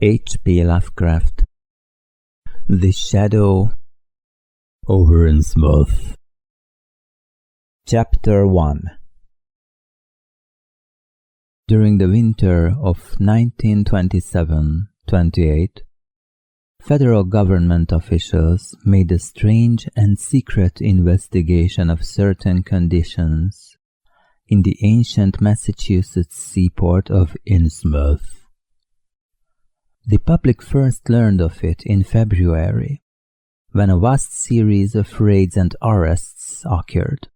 H.P. Lovecraft. The Shadow over Innsmouth. Chapter 1. During the winter of 1927-28, federal government officials made a strange and secret investigation of certain conditions in the ancient Massachusetts seaport of Innsmouth. The public first learned of it in February, when a vast series of raids and arrests occurred,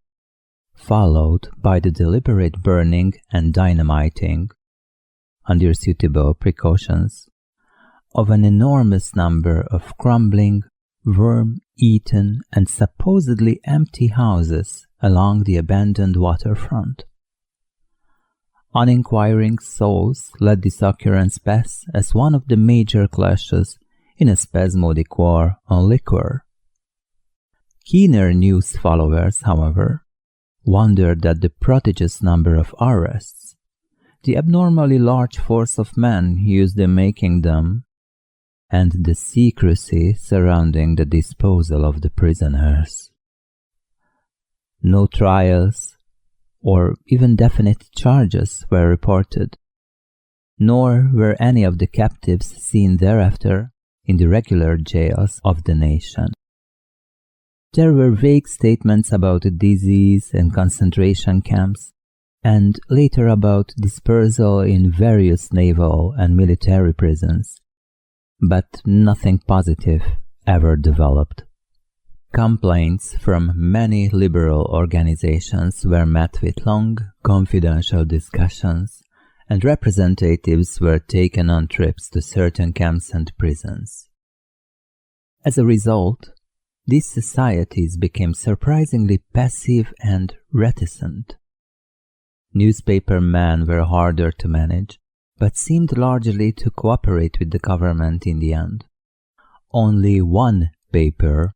followed by the deliberate burning and dynamiting, under suitable precautions, of an enormous number of crumbling, worm-eaten and supposedly empty houses along the abandoned waterfront. Uninquiring souls let this occurrence pass as one of the major clashes in a spasmodic war on liquor. Keener news followers, however, wondered at the prodigious number of arrests, the abnormally large force of men used in making them, and the secrecy surrounding the disposal of the prisoners. No trials or even definite charges were reported, nor were any of the captives seen thereafter in the regular jails of the nation. There were vague statements about disease and concentration camps, and later about dispersal in various naval and military prisons, but nothing positive ever developed. Complaints from many liberal organizations were met with long, confidential discussions, and representatives were taken on trips to certain camps and prisons. As a result, these societies became surprisingly passive and reticent. Newspaper men were harder to manage, but seemed largely to cooperate with the government in the end. Only one paper,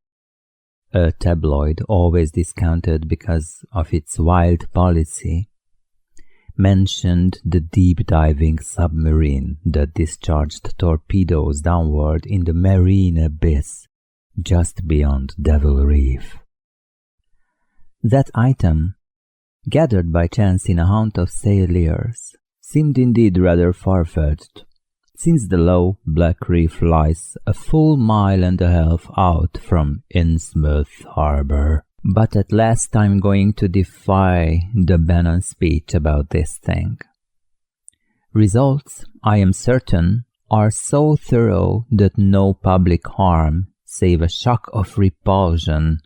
a tabloid always discounted because of its wild policy, mentioned the deep-diving submarine that discharged torpedoes downward in the marine abyss just beyond Devil Reef. That item, gathered by chance in a haunt of sailors, seemed indeed rather far-fetched, since the low black reef lies a full mile and a half out from Innsmouth harbor. But at last I'm going to defy the Bannon speech about this thing. Results, I am certain, are so thorough that no public harm, save a shock of repulsion,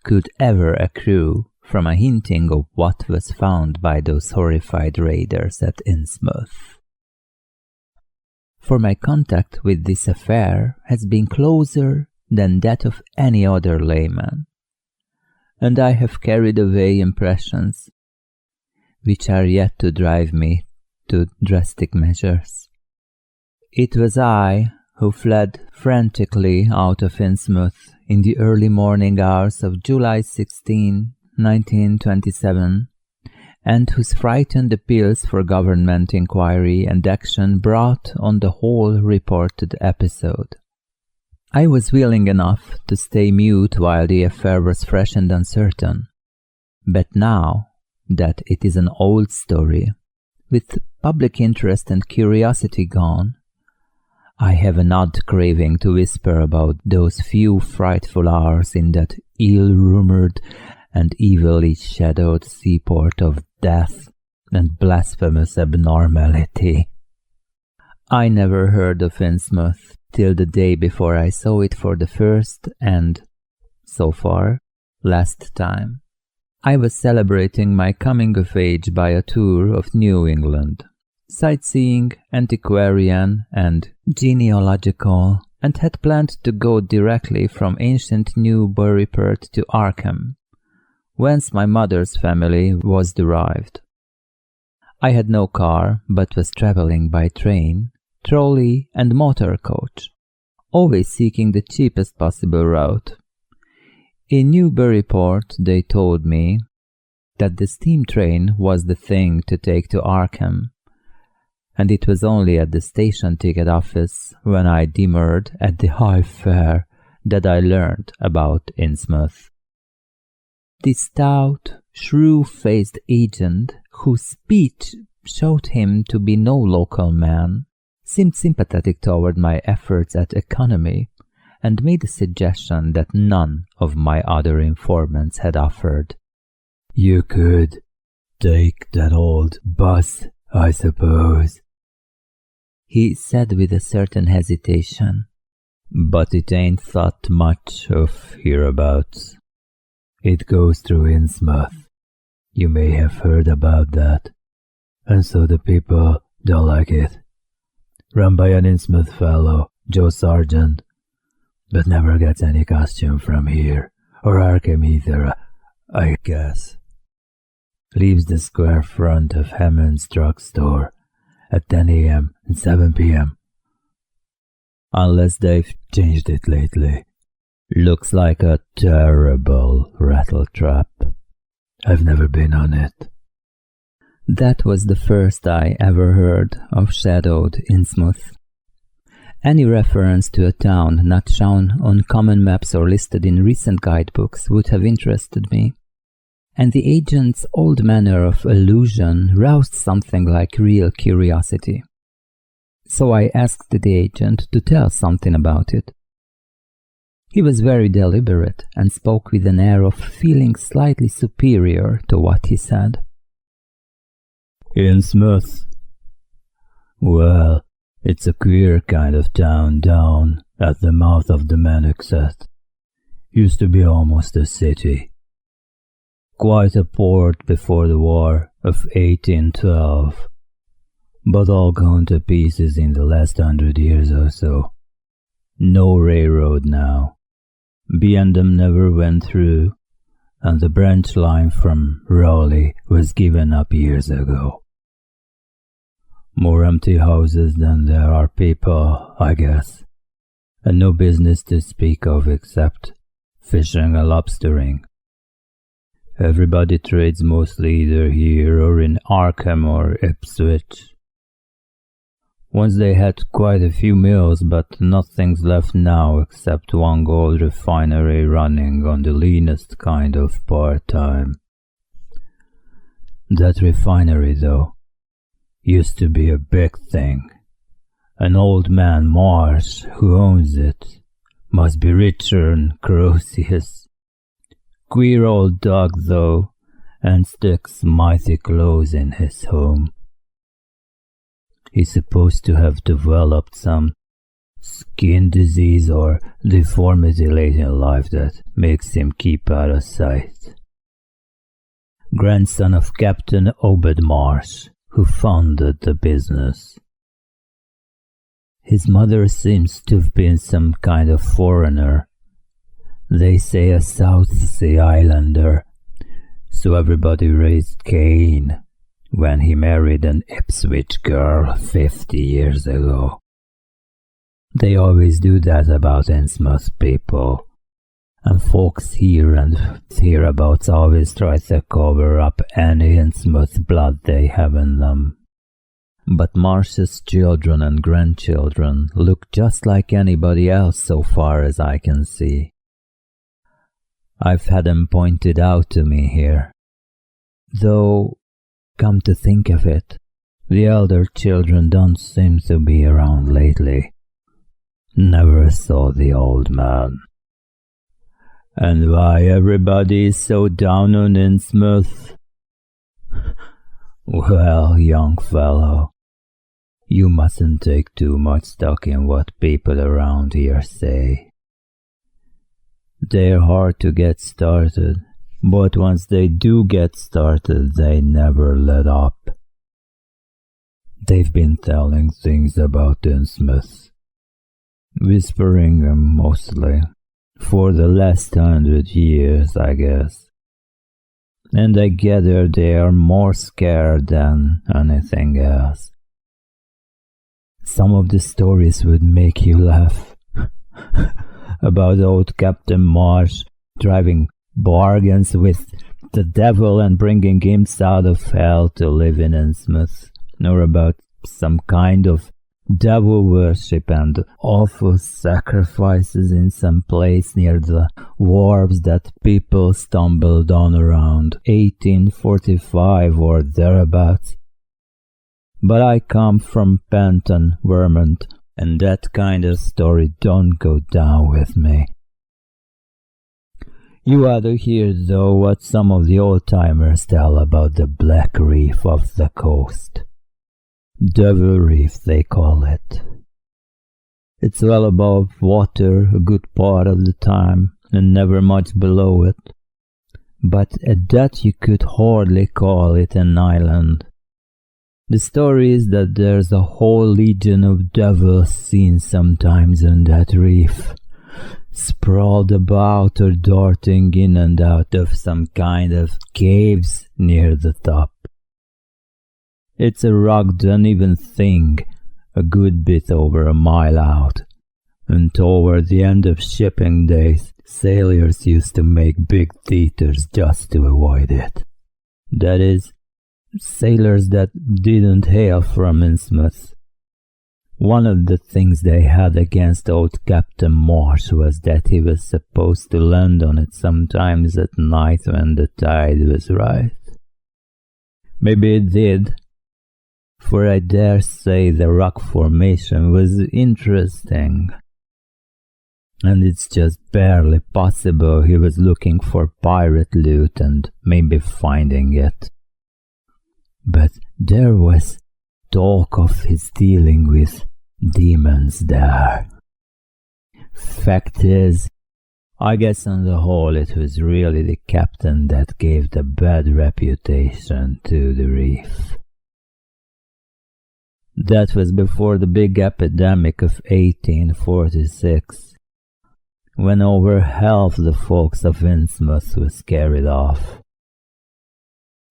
could ever accrue from a hinting of what was found by those horrified raiders at Innsmouth. For my contact with this affair has been closer than that of any other layman, and I have carried away impressions which are yet to drive me to drastic measures. It was I who fled frantically out of Innsmouth in the early morning hours of July 16, 1927, and whose frightened appeals for government inquiry and action brought on the whole reported episode. I was willing enough to stay mute while the affair was fresh and uncertain, but now that it is an old story, with public interest and curiosity gone, I have an odd craving to whisper about those few frightful hours in that ill-rumored and evilly shadowed seaport of death and blasphemous abnormality. I never heard of Innsmouth till the day before I saw it for the first and, so far, last time. I was celebrating my coming of age by a tour of New England, sightseeing, antiquarian and genealogical, and had planned to go directly from ancient Newburyport to Arkham, whence my mother's family was derived. I had no car, but was travelling by train, trolley and motor coach, always seeking the cheapest possible route. In Newburyport they told me that the steam train was the thing to take to Arkham, and it was only at the station ticket office when I demurred at the high fare that I learned about Innsmouth. The stout, shrew-faced agent, whose speech showed him to be no local man, seemed sympathetic toward my efforts at economy, and made a suggestion that none of my other informants had offered. "You could take that old bus, I suppose," he said with a certain hesitation. "But it ain't thought much of hereabouts. It goes through Innsmouth. You may have heard about that. And so the people don't like it. Run by an Innsmouth fellow, Joe Sargent, but never gets any costume from here, or Arkham either, I guess. Leaves the square front of Hammond's drugstore at 10 a.m. and 7 p.m. Unless they've changed it lately. Looks like a terrible rattletrap. I've never been on it." That was the first I ever heard of shadowed Innsmouth. Any reference to a town not shown on common maps or listed in recent guidebooks would have interested me, and the agent's old manner of allusion roused something like real curiosity. So I asked the agent to tell something about it. He was very deliberate and spoke with an air of feeling slightly superior to what he said. "Innsmouth? Well, it's a queer kind of town down at the mouth of the Manoxet. Used to be almost a city. Quite a port before the war of 1812, but all gone to pieces in the last 100 years or so. No railroad now. B&M never went through, and the branch line from Raleigh was given up years ago. More empty houses than there are people, I guess, and no business to speak of except fishing and lobstering. Everybody trades mostly either here or in Arkham or Ipswich. Once they had quite a few mills, but nothing's left now except one gold refinery running on the leanest kind of part-time. That refinery, though, used to be a big thing. An old man Marsh, who owns it, must be richer than Croesus. Queer old dog, though, and sticks mighty close in his home. He's supposed to have developed some skin disease or deformity late in life that makes him keep out of sight. Grandson of Captain Obed Marsh, who founded the business. His mother seems to have been some kind of foreigner. They say a South Sea Islander, so everybody raised Cain when he married an Ipswich girl 50 years ago. They always do that about Innsmouth people, and folks here and hereabouts always try to cover up any Innsmouth blood they have in them. But Marsh's children and grandchildren look just like anybody else so far as I can see. I've had them pointed out to me here. Though, come to think of it, the elder children don't seem to be around lately. Never saw the old man. And why everybody is so down on Innsmouth? Well, young fellow, you mustn't take too much stock in what people around here say. They're hard to get started, but once they do get started, they never let up. They've been telling things about Innsmouth, whispering 'em mostly, for the last 100 years, I guess. And I gather they are more scared than anything else. Some of the stories would make you laugh. About old Captain Marsh driving bargains with the devil and bringing imps out of hell to live in Innsmouth, or about some kind of devil worship and awful sacrifices in some place near the wharves that people stumbled on around 1845 or thereabouts. But I come from Penton, Vermont, and that kind of story don't go down with me. You ought to hear, though, what some of the old-timers tell about the Black Reef of the coast. Devil Reef, they call it. It's well above water a good part of the time, and never much below it. But at that you could hardly call it an island. The story is that there's a whole legion of devils seen sometimes on that reef, sprawled about or darting in and out of some kind of caves near the top. It's a rugged, uneven thing, a good bit over a mile out, and toward the end of shipping days, sailors used to make big detours just to avoid it. That is, sailors that didn't hail from Innsmouth. One of the things they had against old Captain Marsh was that he was supposed to land on it sometimes at night when the tide was right. Maybe it did, for I dare say the rock formation was interesting, and it's just barely possible he was looking for pirate loot and maybe finding it. But there was talk of his dealing with demons there. Fact is, I guess on the whole it was really the captain that gave the bad reputation to the reef. That was before the big epidemic of 1846, when over half the folks of Innsmouth was carried off.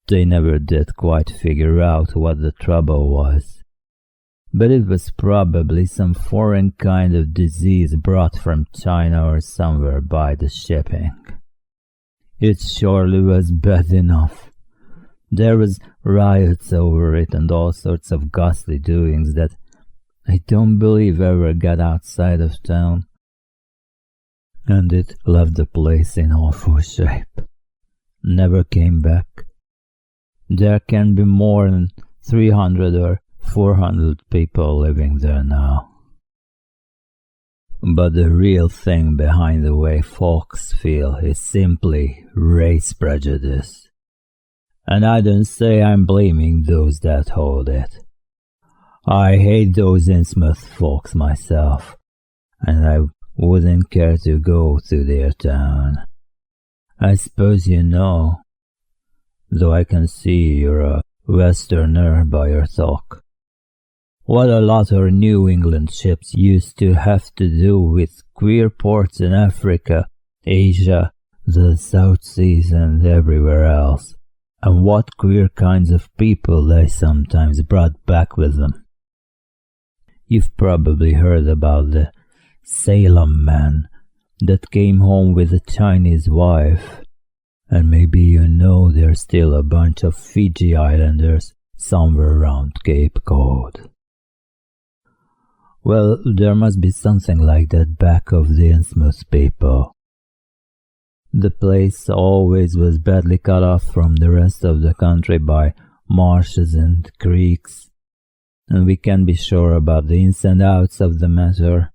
They never did quite figure out what the trouble was, but it was probably some foreign kind of disease brought from China or somewhere by the shipping. It surely was bad enough. There was riots over it and all sorts of ghastly doings that I don't believe ever got outside of town, and it left the place in awful shape. Never came back. There can be more than 300 or 400 people living there now. But the real thing behind the way folks feel is simply race prejudice. And I don't say I'm blaming those that hold it. I hate those Innsmouth folks myself, and I wouldn't care to go to their town. I suppose you know, though I can see you're a Westerner by your talk, what a lot of New England ships used to have to do with queer ports in Africa, Asia, the South Seas and everywhere else, and what queer kinds of people they sometimes brought back with them. You've probably heard about the Salem man that came home with a Chinese wife, and maybe you know there's still a bunch of Fiji Islanders somewhere around Cape Cod. Well, there must be something like that back of the Innsmouth people. The place always was badly cut off from the rest of the country by marshes and creeks, and we can be sure about the ins and outs of the matter.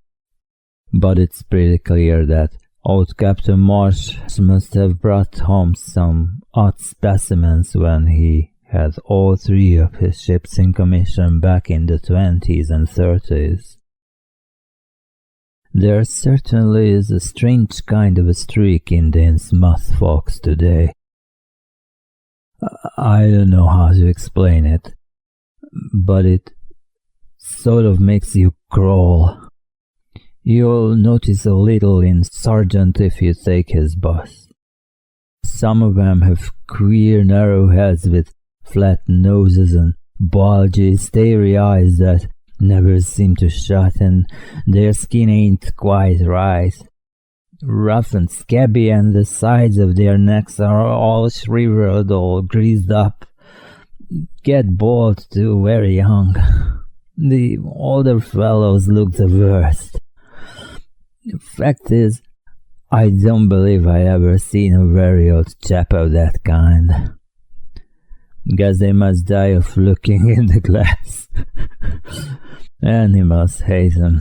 But it's pretty clear that old Captain Marsh must have brought home some odd specimens when he had all three of his ships in commission back in the 20s and 30s. There certainly is a strange kind of a streak in the Innsmouth folks today. I don't know how to explain it, but it sort of makes you crawl. You'll notice a little in Sargent if you take his bus. Some of them have queer narrow heads with flat noses and bulgy, starey eyes that never seem to shut, and their skin ain't quite right. Rough and scabby, and the sides of their necks are all shriveled, all greased up. Get bald too very young. The older fellows look the worst. The fact is, I don't believe I ever seen a very old chap of that kind. Guess they must die of looking in the glass. Animals hate them.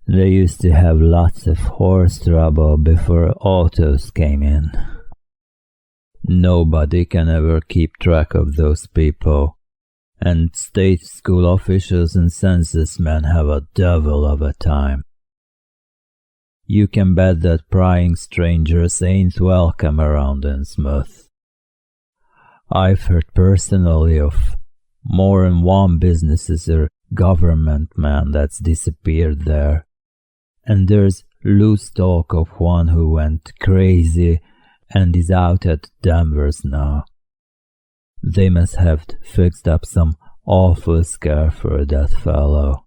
They used to have lots of horse trouble before autos came in. Nobody can ever keep track of those people, and state school officials and census men have a devil of a time. You can bet that prying strangers ain't welcome around Innsmouth. I've heard personally of more than one business or government man that's disappeared there, and there's loose talk of one who went crazy and is out at Danvers now. They must have fixed up some awful scare for that fellow.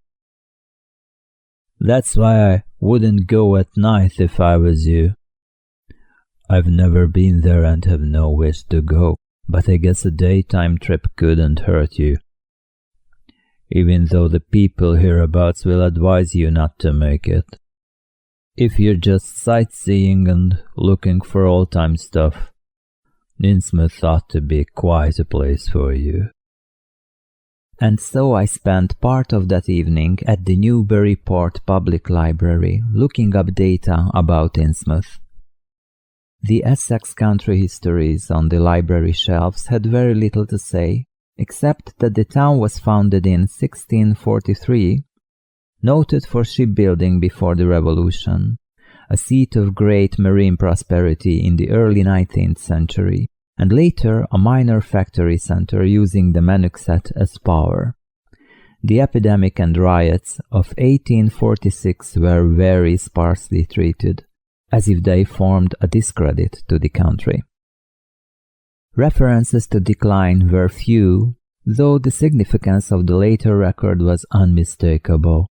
That's why I wouldn't go at night if I was you. I've never been there and have no wish to go, but I guess a daytime trip couldn't hurt you. Even though the people hereabouts will advise you not to make it. If you're just sightseeing and looking for old-time stuff, Innsmouth ought to be quite a place for you. And so I spent part of that evening at the Newburyport Public Library looking up data about Innsmouth. The Essex country histories on the library shelves had very little to say, except that the town was founded in 1643, noted for shipbuilding before the Revolution, a seat of great marine prosperity in the early 19th century, and later a minor factory center using the Manuxet as power. The epidemic and riots of 1846 were very sparsely treated, as if they formed a discredit to the country. References to decline were few, though the significance of the later record was unmistakable.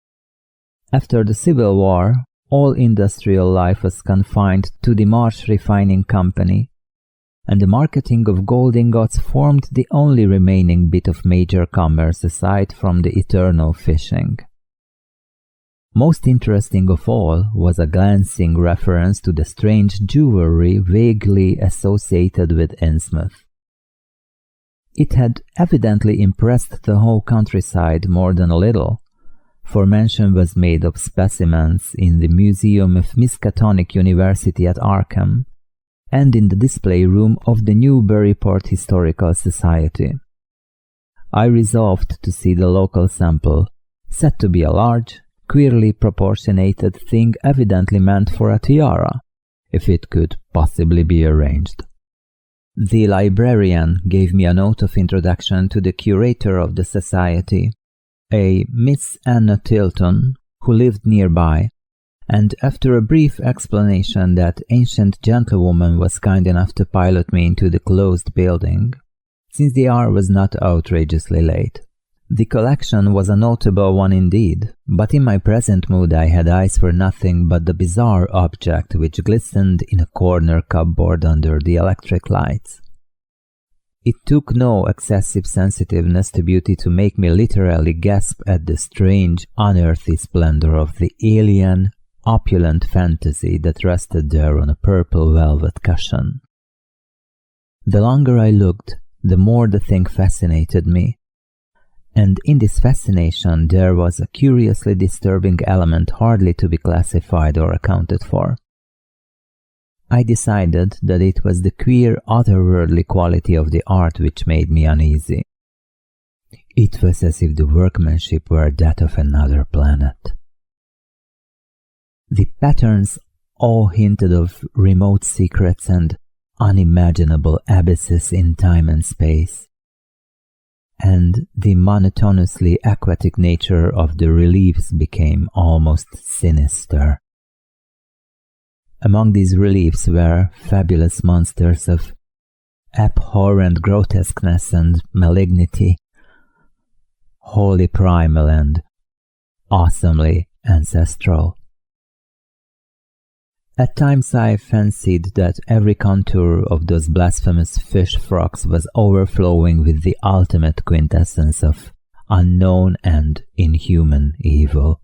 After the Civil War, all industrial life was confined to the Marsh Refining Company, and the marketing of gold ingots formed the only remaining bit of major commerce aside from the eternal fishing. Most interesting of all was a glancing reference to the strange jewelry vaguely associated with Innsmouth. It had evidently impressed the whole countryside more than a little, for mention was made of specimens in the Museum of Miskatonic University at Arkham, and in the display room of the Newburyport Historical Society. I resolved to see the local sample, said to be a large, queerly proportionated thing evidently meant for a tiara, if it could possibly be arranged. The librarian gave me a note of introduction to the curator of the society, a Miss Anna Tilton, who lived nearby, and after a brief explanation that ancient gentlewoman was kind enough to pilot me into the closed building, since the hour was not outrageously late. The collection was a notable one indeed, but in my present mood I had eyes for nothing but the bizarre object which glistened in a corner cupboard under the electric lights. It took no excessive sensitiveness to beauty to make me literally gasp at the strange, unearthly splendor of the alien, opulent fantasy that rested there on a purple velvet cushion. The longer I looked, the more the thing fascinated me, and in this fascination there was a curiously disturbing element hardly to be classified or accounted for. I decided that it was the queer, otherworldly quality of the art which made me uneasy. It was as if the workmanship were that of another planet. The patterns all hinted of remote secrets and unimaginable abysses in time and space, and the monotonously aquatic nature of the reliefs became almost sinister. Among these reliefs were fabulous monsters of abhorrent grotesqueness and malignity, wholly primal and awesomely ancestral. At times I fancied that every contour of those blasphemous fish frogs was overflowing with the ultimate quintessence of unknown and inhuman evil.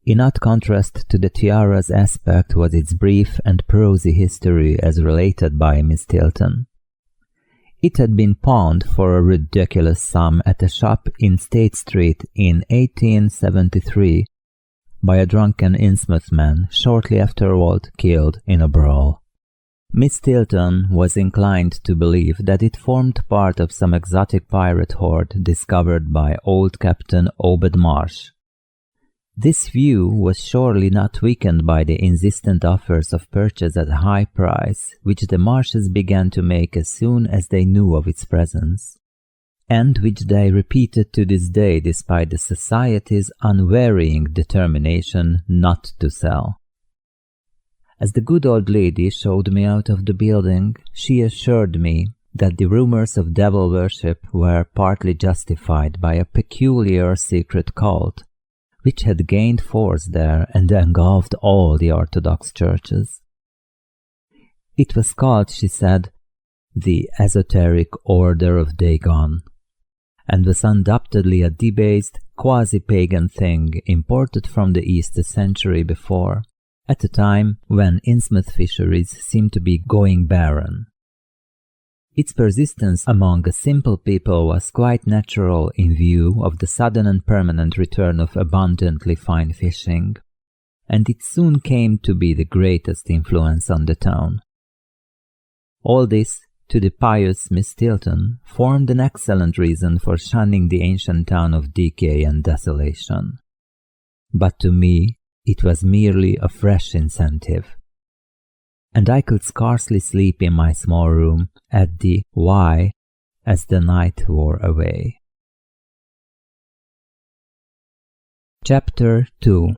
In odd contrast to the tiara's aspect was its brief and prosy history as related by Miss Tilton. It had been pawned for a ridiculous sum at a shop in State Street in 1873 by a drunken Innsmouth man, shortly afterward killed in a brawl. Miss Tilton was inclined to believe that it formed part of some exotic pirate horde discovered by old Captain Obed Marsh. This view was surely not weakened by the insistent offers of purchase at a high price, which the Marshes began to make as soon as they knew of its presence, and which they repeated to this day despite the Society's unvarying determination not to sell. As the good old lady showed me out of the building, she assured me that the rumors of devil worship were partly justified by a peculiar secret cult, which had gained force there and engulfed all the Orthodox churches. It was called, she said, the Esoteric Order of Dagon, and was undoubtedly a debased, quasi-pagan thing imported from the East a century before, at a time when Innsmouth fisheries seemed to be going barren. Its persistence among a simple people was quite natural in view of the sudden and permanent return of abundantly fine fishing, and it soon came to be the greatest influence on the town. All this, to the pious Miss Tilton, formed an excellent reason for shunning the ancient town of decay and desolation. But to me, it was merely a fresh incentive, and I could scarcely sleep in my small room at the Y as the night wore away. Chapter 2.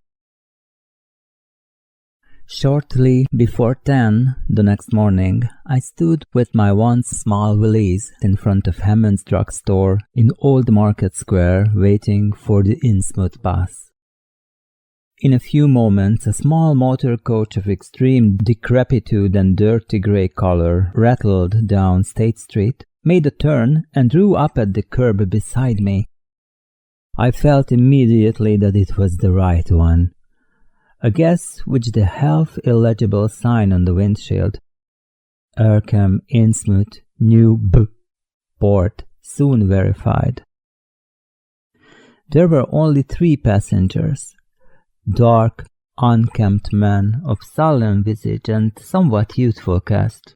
Shortly before 10 the next morning, I stood with my once small valise in front of Hammond's drugstore in Old Market Square, waiting for the Innsmouth bus. In a few moments, a small motor coach of extreme decrepitude and dirty grey color rattled down State Street, made a turn, and drew up at the curb beside me. I felt immediately that it was the right one, a guess which the half-illegible sign on the windshield, Erkham Innsmouth New Port, soon verified. There were only 3 passengers. Dark, unkempt men of sullen visage and somewhat youthful cast.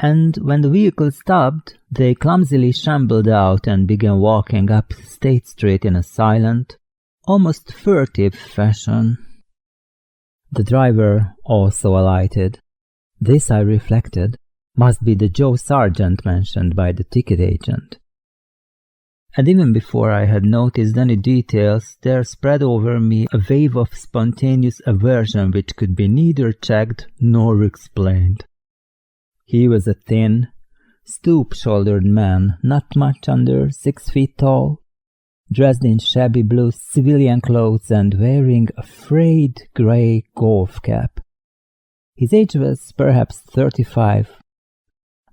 And when the vehicle stopped, they clumsily shambled out and began walking up State Street in a silent, almost furtive fashion. The driver also alighted. This, I reflected, must be the Joe Sargent mentioned by the ticket agent. And even before I had noticed any details, there spread over me a wave of spontaneous aversion which could be neither checked nor explained. He was a thin, stoop-shouldered man, not much under 6 feet tall, dressed in shabby blue civilian clothes and wearing a frayed grey golf cap. His age was perhaps 35,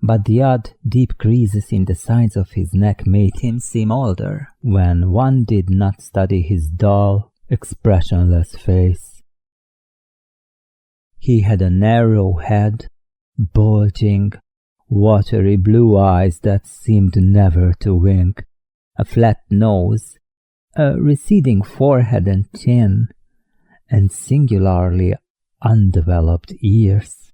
but the odd, deep creases in the sides of his neck made him seem older when one did not study his dull, expressionless face. He had a narrow head, bulging, watery blue eyes that seemed never to wink, a flat nose, a receding forehead and chin, and singularly undeveloped ears.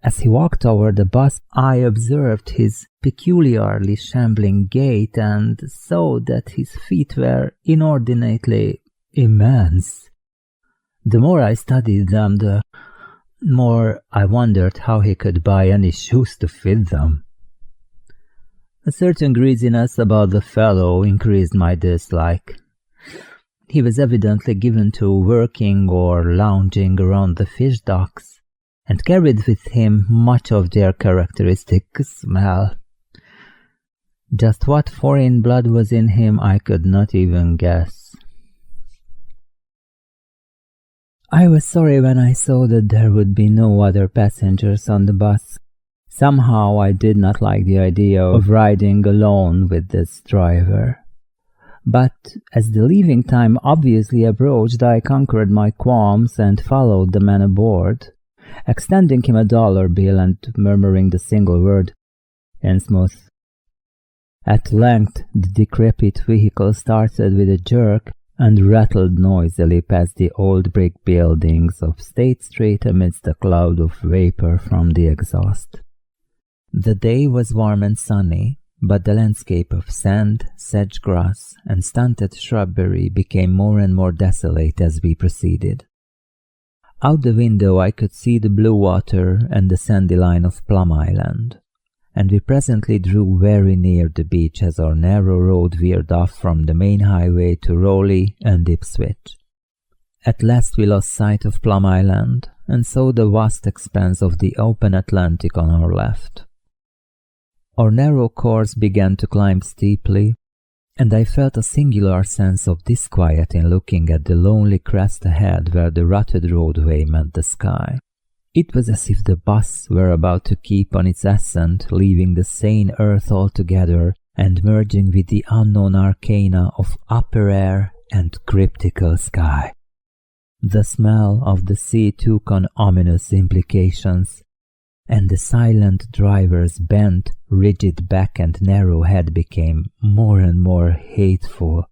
As he walked toward the bus, I observed his peculiarly shambling gait and saw that his feet were inordinately immense. The more I studied them, the more I wondered how he could buy any shoes to fit them. A certain greasiness about the fellow increased my dislike. He was evidently given to working or lounging around the fish docks, and carried with him much of their characteristic smell. Just what foreign blood was in him I could not even guess. I was sorry when I saw that there would be no other passengers on the bus, Somehow I did not like the idea of riding alone with this driver. But as the leaving time obviously approached, I conquered my qualms and followed the man aboard, extending him $1 bill and murmuring the single word, "Innsmouth." At length the decrepit vehicle started with a jerk and rattled noisily past the old brick buildings of State Street amidst a cloud of vapor from the exhaust. The day was warm and sunny, but the landscape of sand, sage-grass, and stunted shrubbery became more and more desolate as we proceeded. Out the window I could see the blue water and the sandy line of Plum Island, and we presently drew very near the beach as our narrow road veered off from the main highway to Rowley and Ipswich. At last we lost sight of Plum Island, and saw the vast expanse of the open Atlantic on our left. Our narrow course began to climb steeply, and I felt a singular sense of disquiet in looking at the lonely crest ahead where the rutted roadway met the sky. It was as if the bus were about to keep on its ascent, leaving the sane earth altogether and merging with the unknown arcana of upper air and cryptical sky. The smell of the sea took on ominous implications, and the silent driver's bent, rigid back and narrow head became more and more hateful.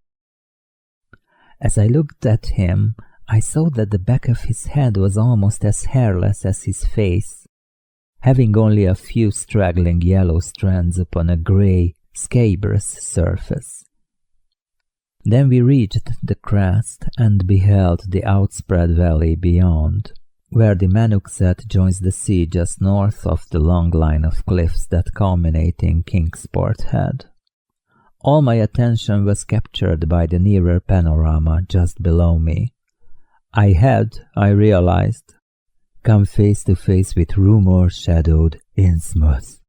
As I looked at him, I saw that the back of his head was almost as hairless as his face, having only a few straggling yellow strands upon a grey, scabrous surface. Then we reached the crest and beheld the outspread valley beyond, where the Manuxet joins the sea just north of the long line of cliffs that culminate in Kingsport Head. All my attention was captured by the nearer panorama just below me. I had, I realized, come face to face with rumor-shadowed Innsmouth.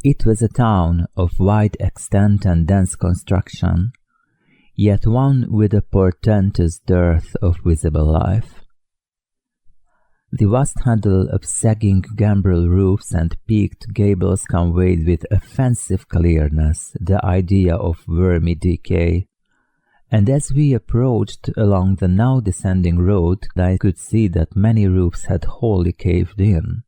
It was a town of wide extent and dense construction, yet one with a portentous dearth of visible life. The vast huddle of sagging gambrel roofs and peaked gables conveyed with offensive clearness the idea of wormy decay, and as we approached along the now descending road, I could see that many roofs had wholly caved in.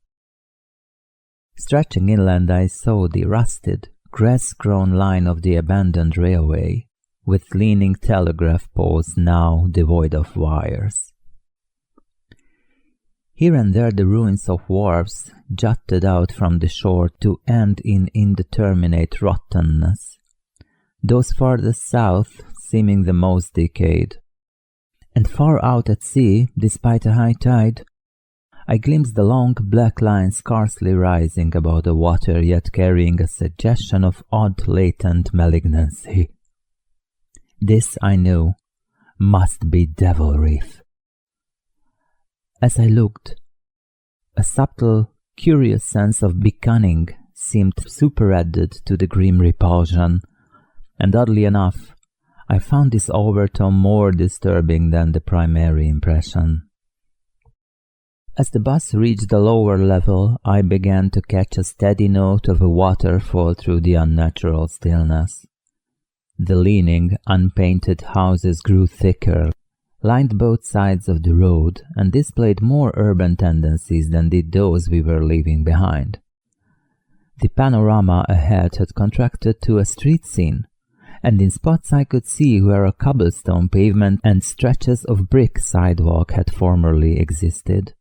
Stretching inland, I saw the rusted, grass-grown line of the abandoned railway, with leaning telegraph poles now devoid of wires. Here and there the ruins of wharves jutted out from the shore to end in indeterminate rottenness, those farthest south seeming the most decayed. And far out at sea, despite a high tide, I glimpsed the long black line scarcely rising above the water, yet carrying a suggestion of odd latent malignancy. This, I knew, must be Devil Reef. As I looked, a subtle, curious sense of beckoning seemed superadded to the grim repulsion, and oddly enough, I found this overtone more disturbing than the primary impression. As the bus reached the lower level, I began to catch a steady note of a waterfall through the unnatural stillness. The leaning, unpainted houses grew thicker, lined both sides of the road, and displayed more urban tendencies than did those we were leaving behind. The panorama ahead had contracted to a street scene, and in spots I could see where a cobblestone pavement and stretches of brick sidewalk had formerly existed.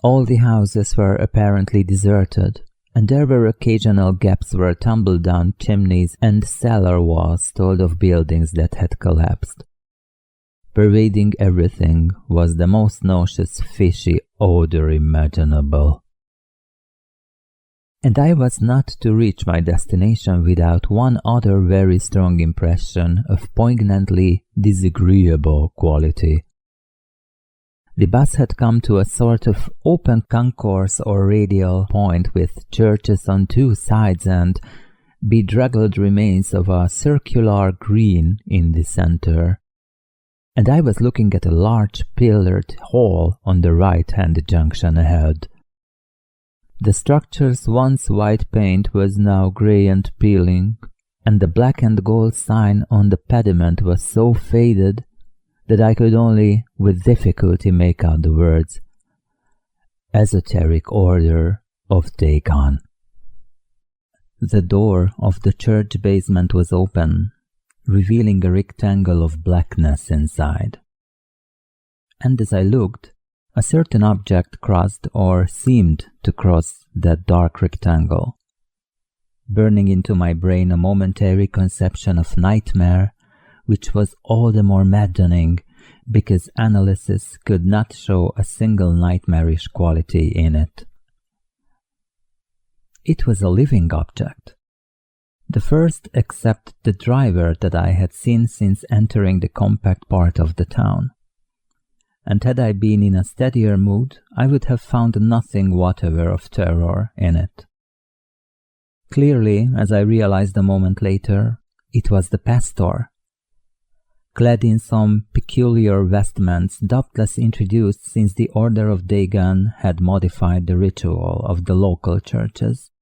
All the houses were apparently deserted, and there were occasional gaps where tumble-down chimneys and cellar walls told of buildings that had collapsed. Pervading everything was the most nauseous fishy odor imaginable. And I was not to reach my destination without one other very strong impression of poignantly disagreeable quality. The bus had come to a sort of open concourse or radial point with churches on two sides and bedraggled remains of a circular green in the center, and I was looking at a large pillared hall on the right-hand junction ahead. The structure's once white paint was now grey and peeling, and the black and gold sign on the pediment was so faded that I could only with difficulty make out the words, Esoteric Order of Dagon. The door of the church basement was open, revealing a rectangle of blackness inside. And as I looked, a certain object crossed or seemed to cross that dark rectangle, burning into my brain a momentary conception of nightmare, which was all the more maddening because analysis could not show a single nightmarish quality in it. It was a living object, the first except the driver that I had seen since entering the compact part of the town. And had I been in a steadier mood, I would have found nothing whatever of terror in it. Clearly, as I realized a moment later, it was the pastor. Clad in some peculiar vestments doubtless introduced since the Order of Dagon had modified the ritual of the local churches.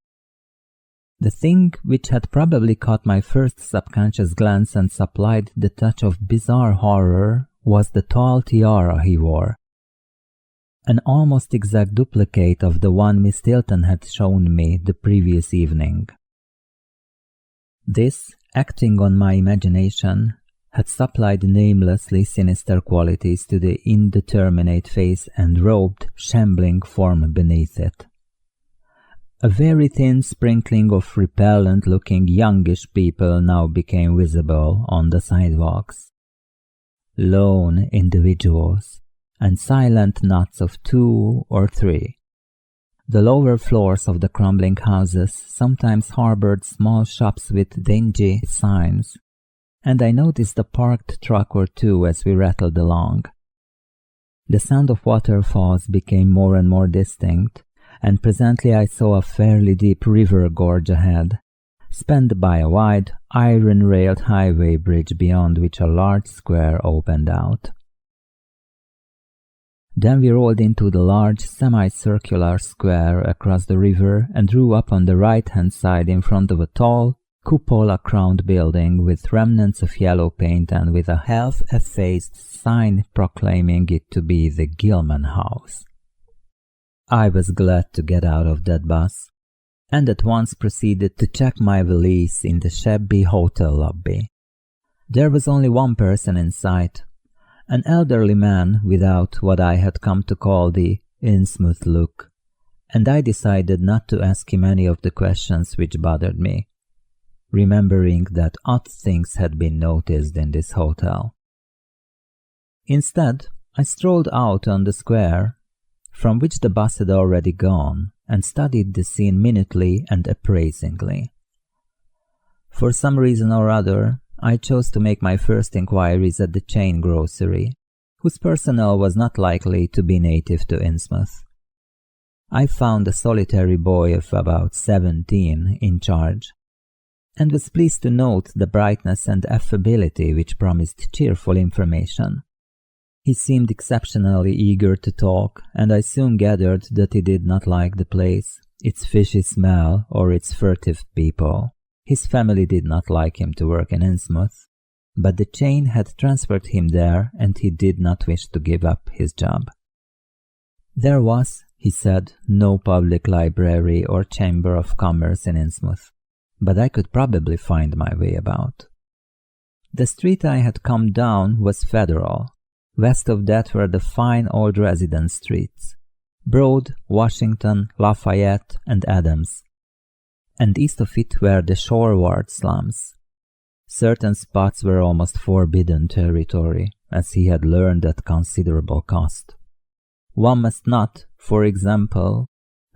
The thing which had probably caught my first subconscious glance and supplied the touch of bizarre horror was the tall tiara he wore, an almost exact duplicate of the one Miss Tilton had shown me the previous evening. This, acting on my imagination, had supplied namelessly sinister qualities to the indeterminate face and robed, shambling form beneath it. A very thin sprinkling of repellent-looking youngish people now became visible on the sidewalks. Lone individuals, and silent knots of 2 or 3. The lower floors of the crumbling houses sometimes harbored small shops with dingy signs, and I noticed a parked truck or two as we rattled along. The sound of waterfalls became more and more distinct, and presently I saw a fairly deep river gorge ahead, spanned by a wide, iron-railed highway bridge beyond which a large square opened out. Then we rolled into the large, semicircular square across the river and drew up on the right-hand side in front of a tall, cupola-crowned building with remnants of yellow paint and with a half-effaced sign proclaiming it to be the Gilman House. I was glad to get out of that bus, and at once proceeded to check my valise in the shabby hotel lobby. There was only one person in sight, an elderly man without what I had come to call the Innsmouth look, and I decided not to ask him any of the questions which bothered me, remembering that odd things had been noticed in this hotel. Instead, I strolled out on the square, from which the bus had already gone, and studied the scene minutely and appraisingly. For some reason or other, I chose to make my first inquiries at the chain grocery, whose personnel was not likely to be native to Innsmouth. I found a solitary boy of about 17 in charge, and was pleased to note the brightness and affability which promised cheerful information. He seemed exceptionally eager to talk, and I soon gathered that he did not like the place, its fishy smell, or its furtive people. His family did not like him to work in Innsmouth, but the chain had transferred him there, and he did not wish to give up his job. There was, he said, no public library or chamber of commerce in Innsmouth, but I could probably find my way about. The street I had come down was Federal. West of that were the fine old residence streets, Broad, Washington, Lafayette, and Adams, and east of it were the shoreward slums. Certain spots were almost forbidden territory, as he had learned at considerable cost. One must not, for example,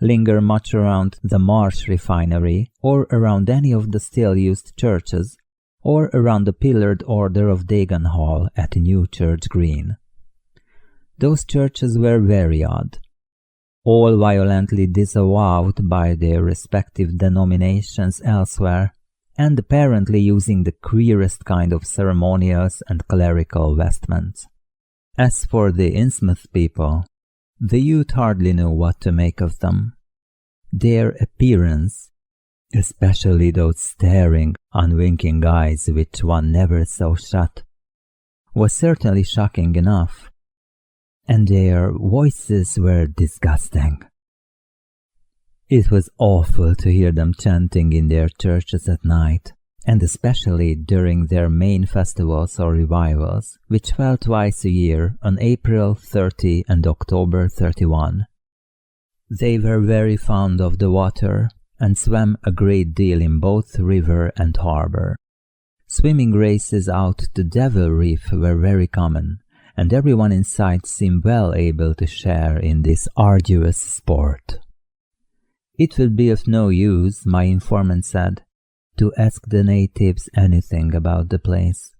linger much around the Marsh refinery, or around any of the still-used churches, or around the pillared Order of Dagon Hall at New Church Green. Those churches were very odd, all violently disavowed by their respective denominations elsewhere, and apparently using the queerest kind of ceremonials and clerical vestments. As for the Innsmouth people, the youth hardly knew what to make of them. Their appearance, especially those staring, unwinking eyes which one never saw shut, was certainly shocking enough, and their voices were disgusting. It was awful to hear them chanting in their churches at night, and especially during their main festivals or revivals, which fell twice a year on April 30 and October 31. They were very fond of the water and swam a great deal in both river and harbour. Swimming races out to Devil Reef were very common, and everyone in sight seemed well able to share in this arduous sport. It would be of no use, my informant said, to ask the natives anything about the place.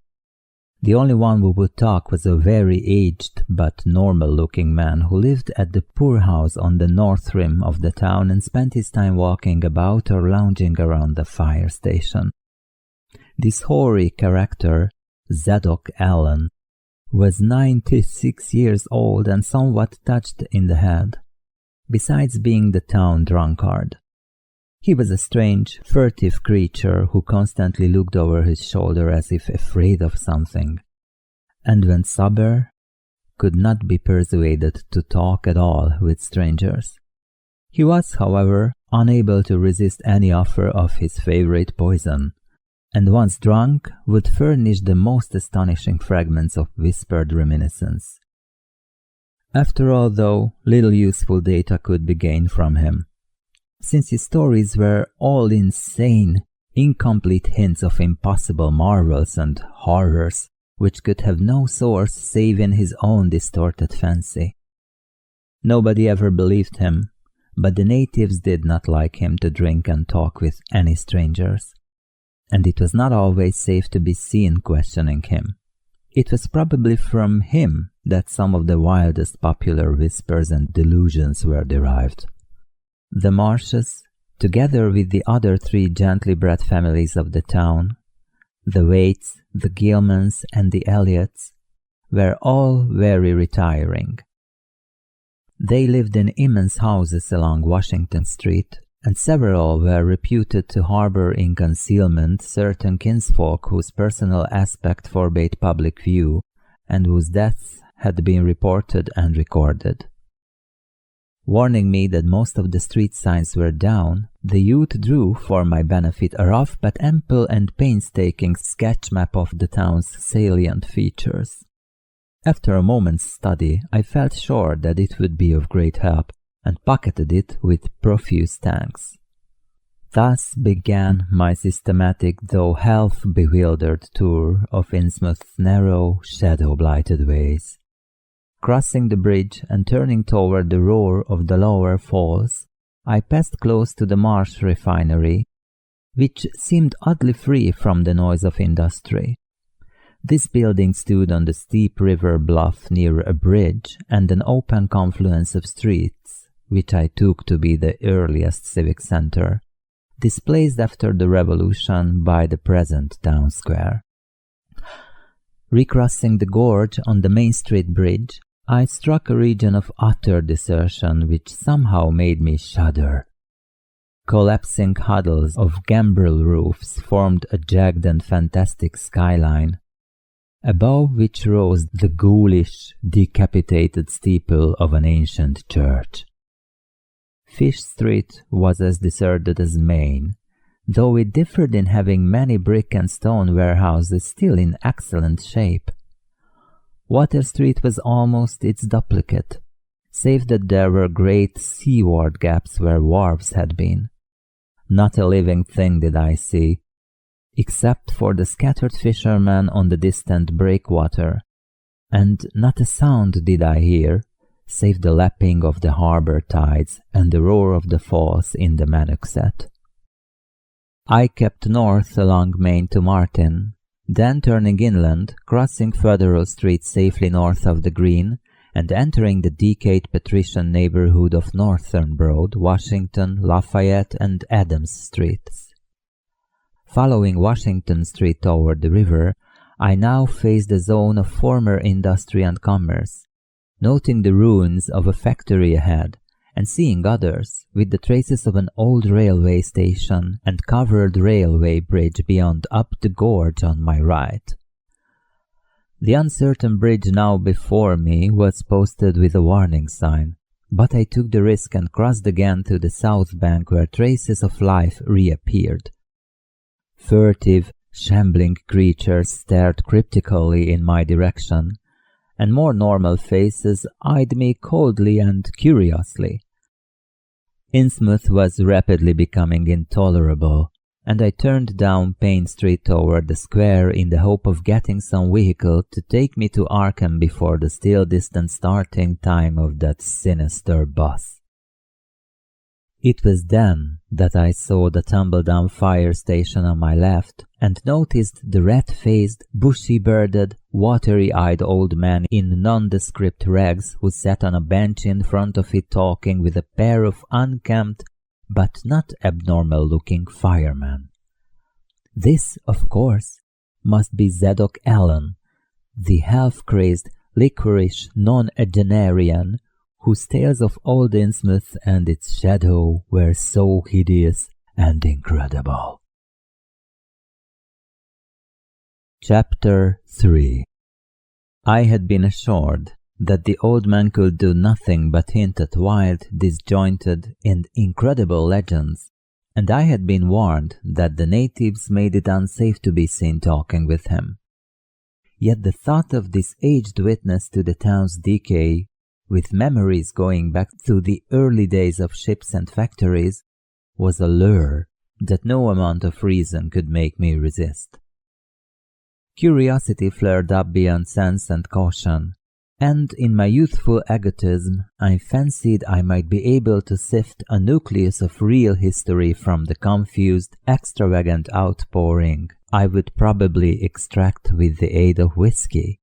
The only one who would talk was a very aged but normal-looking man who lived at the poorhouse on the north rim of the town and spent his time walking about or lounging around the fire station. This hoary character, Zadok Allen, was 96 years old and somewhat touched in the head, besides being the town drunkard. He was a strange, furtive creature who constantly looked over his shoulder as if afraid of something, and when sober, could not be persuaded to talk at all with strangers. He was, however, unable to resist any offer of his favorite poison, and once drunk would furnish the most astonishing fragments of whispered reminiscence. After all, though, little useful data could be gained from him, since his stories were all insane, incomplete hints of impossible marvels and horrors which could have no source save in his own distorted fancy. Nobody ever believed him, but the natives did not like him to drink and talk with any strangers, and it was not always safe to be seen questioning him. It was probably from him that some of the wildest popular whispers and delusions were derived. The Marshes, together with the other three gently bred families of the town, the Waits, the Gilmans, and the Elliots, were all very retiring. They lived in immense houses along Washington Street, and several were reputed to harbor in concealment certain kinsfolk whose personal aspect forbade public view, and whose deaths had been reported and recorded. Warning me that most of the street signs were down, the youth drew, for my benefit, a rough but ample and painstaking sketch map of the town's salient features. After a moment's study, I felt sure that it would be of great help, and pocketed it with profuse thanks. Thus began my systematic though health-bewildered tour of Innsmouth's narrow, shadow-blighted ways. Crossing the bridge and turning toward the roar of the lower falls, I passed close to the Marsh refinery, which seemed oddly free from the noise of industry. This building stood on the steep river bluff near a bridge and an open confluence of streets, which I took to be the earliest civic center, displaced after the Revolution by the present town square. Recrossing the gorge on the Main Street Bridge, I struck a region of utter desertion which somehow made me shudder. Collapsing huddles of gambrel roofs formed a jagged and fantastic skyline, above which rose the ghoulish, decapitated steeple of an ancient church. Fish Street was as deserted as Main, though it differed in having many brick and stone warehouses still in excellent shape. Water Street was almost its duplicate, save that there were great seaward gaps where wharves had been. Not a living thing did I see, except for the scattered fishermen on the distant breakwater, and not a sound did I hear, save the lapping of the harbor tides and the roar of the falls in the Manuxet. I kept north along Main to Martin, then turning inland, crossing Federal Street safely north of the Green, and entering the decayed patrician neighborhood of Northern Broad, Washington, Lafayette, and Adams Streets. Following Washington Street toward the river, I now faced a zone of former industry and commerce, noting the ruins of a factory ahead, and seeing others with the traces of an old railway station and covered railway bridge beyond up the gorge on my right. The uncertain bridge now before me was posted with a warning sign, but I took the risk and crossed again to the south bank where traces of life reappeared. Furtive, shambling creatures stared cryptically in my direction, and more normal faces eyed me coldly and curiously. Innsmouth was rapidly becoming intolerable, and I turned down Payne Street toward the square in the hope of getting some vehicle to take me to Arkham before the still distant starting time of that sinister bus. It was then that I saw the tumble-down fire station on my left and noticed the red-faced, bushy-bearded, watery-eyed old man in nondescript rags who sat on a bench in front of it talking with a pair of unkempt but not abnormal-looking firemen. This, of course, must be Zadok Allen, the half-crazed, licorice nonagenarian whose tales of old Innsmouth and its shadow were so hideous and incredible. Chapter 3. I had been assured that the old man could do nothing but hint at wild, disjointed, and incredible legends, and I had been warned that the natives made it unsafe to be seen talking with him. Yet the thought of this aged witness to the town's decay, with memories going back to the early days of ships and factories, was a lure that no amount of reason could make me resist. Curiosity flared up beyond sense and caution, and in my youthful egotism I fancied I might be able to sift a nucleus of real history from the confused, extravagant outpouring I would probably extract with the aid of whiskey.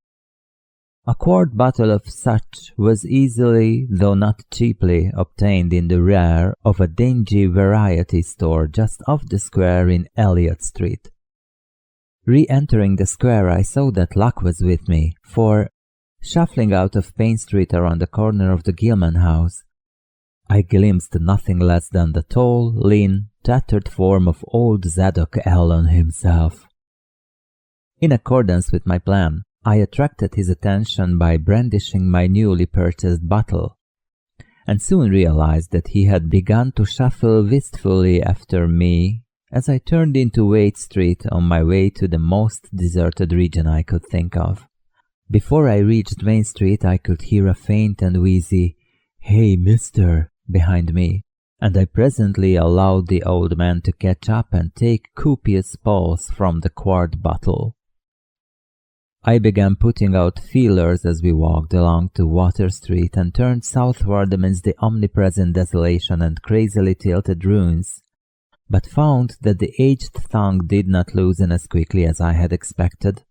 A quart bottle of such was easily, though not cheaply, obtained in the rear of a dingy variety store just off the square in Elliot Street. Re-entering the square, I saw that luck was with me, for, shuffling out of Payne Street around the corner of the Gilman house, I glimpsed nothing less than the tall, lean, tattered form of old Zadok Allen himself. In accordance with my plan, I attracted his attention by brandishing my newly purchased bottle, and soon realized that he had begun to shuffle wistfully after me as I turned into Waite Street on my way to the most deserted region I could think of. Before I reached Main Street, I could hear a faint and wheezy, "Hey, mister," behind me, and I presently allowed the old man to catch up and take copious pulls from the quart bottle. I began putting out feelers as we walked along to Water Street and turned southward amidst the omnipresent desolation and crazily tilted ruins, but found that the aged tongue did not loosen as quickly as I had expected.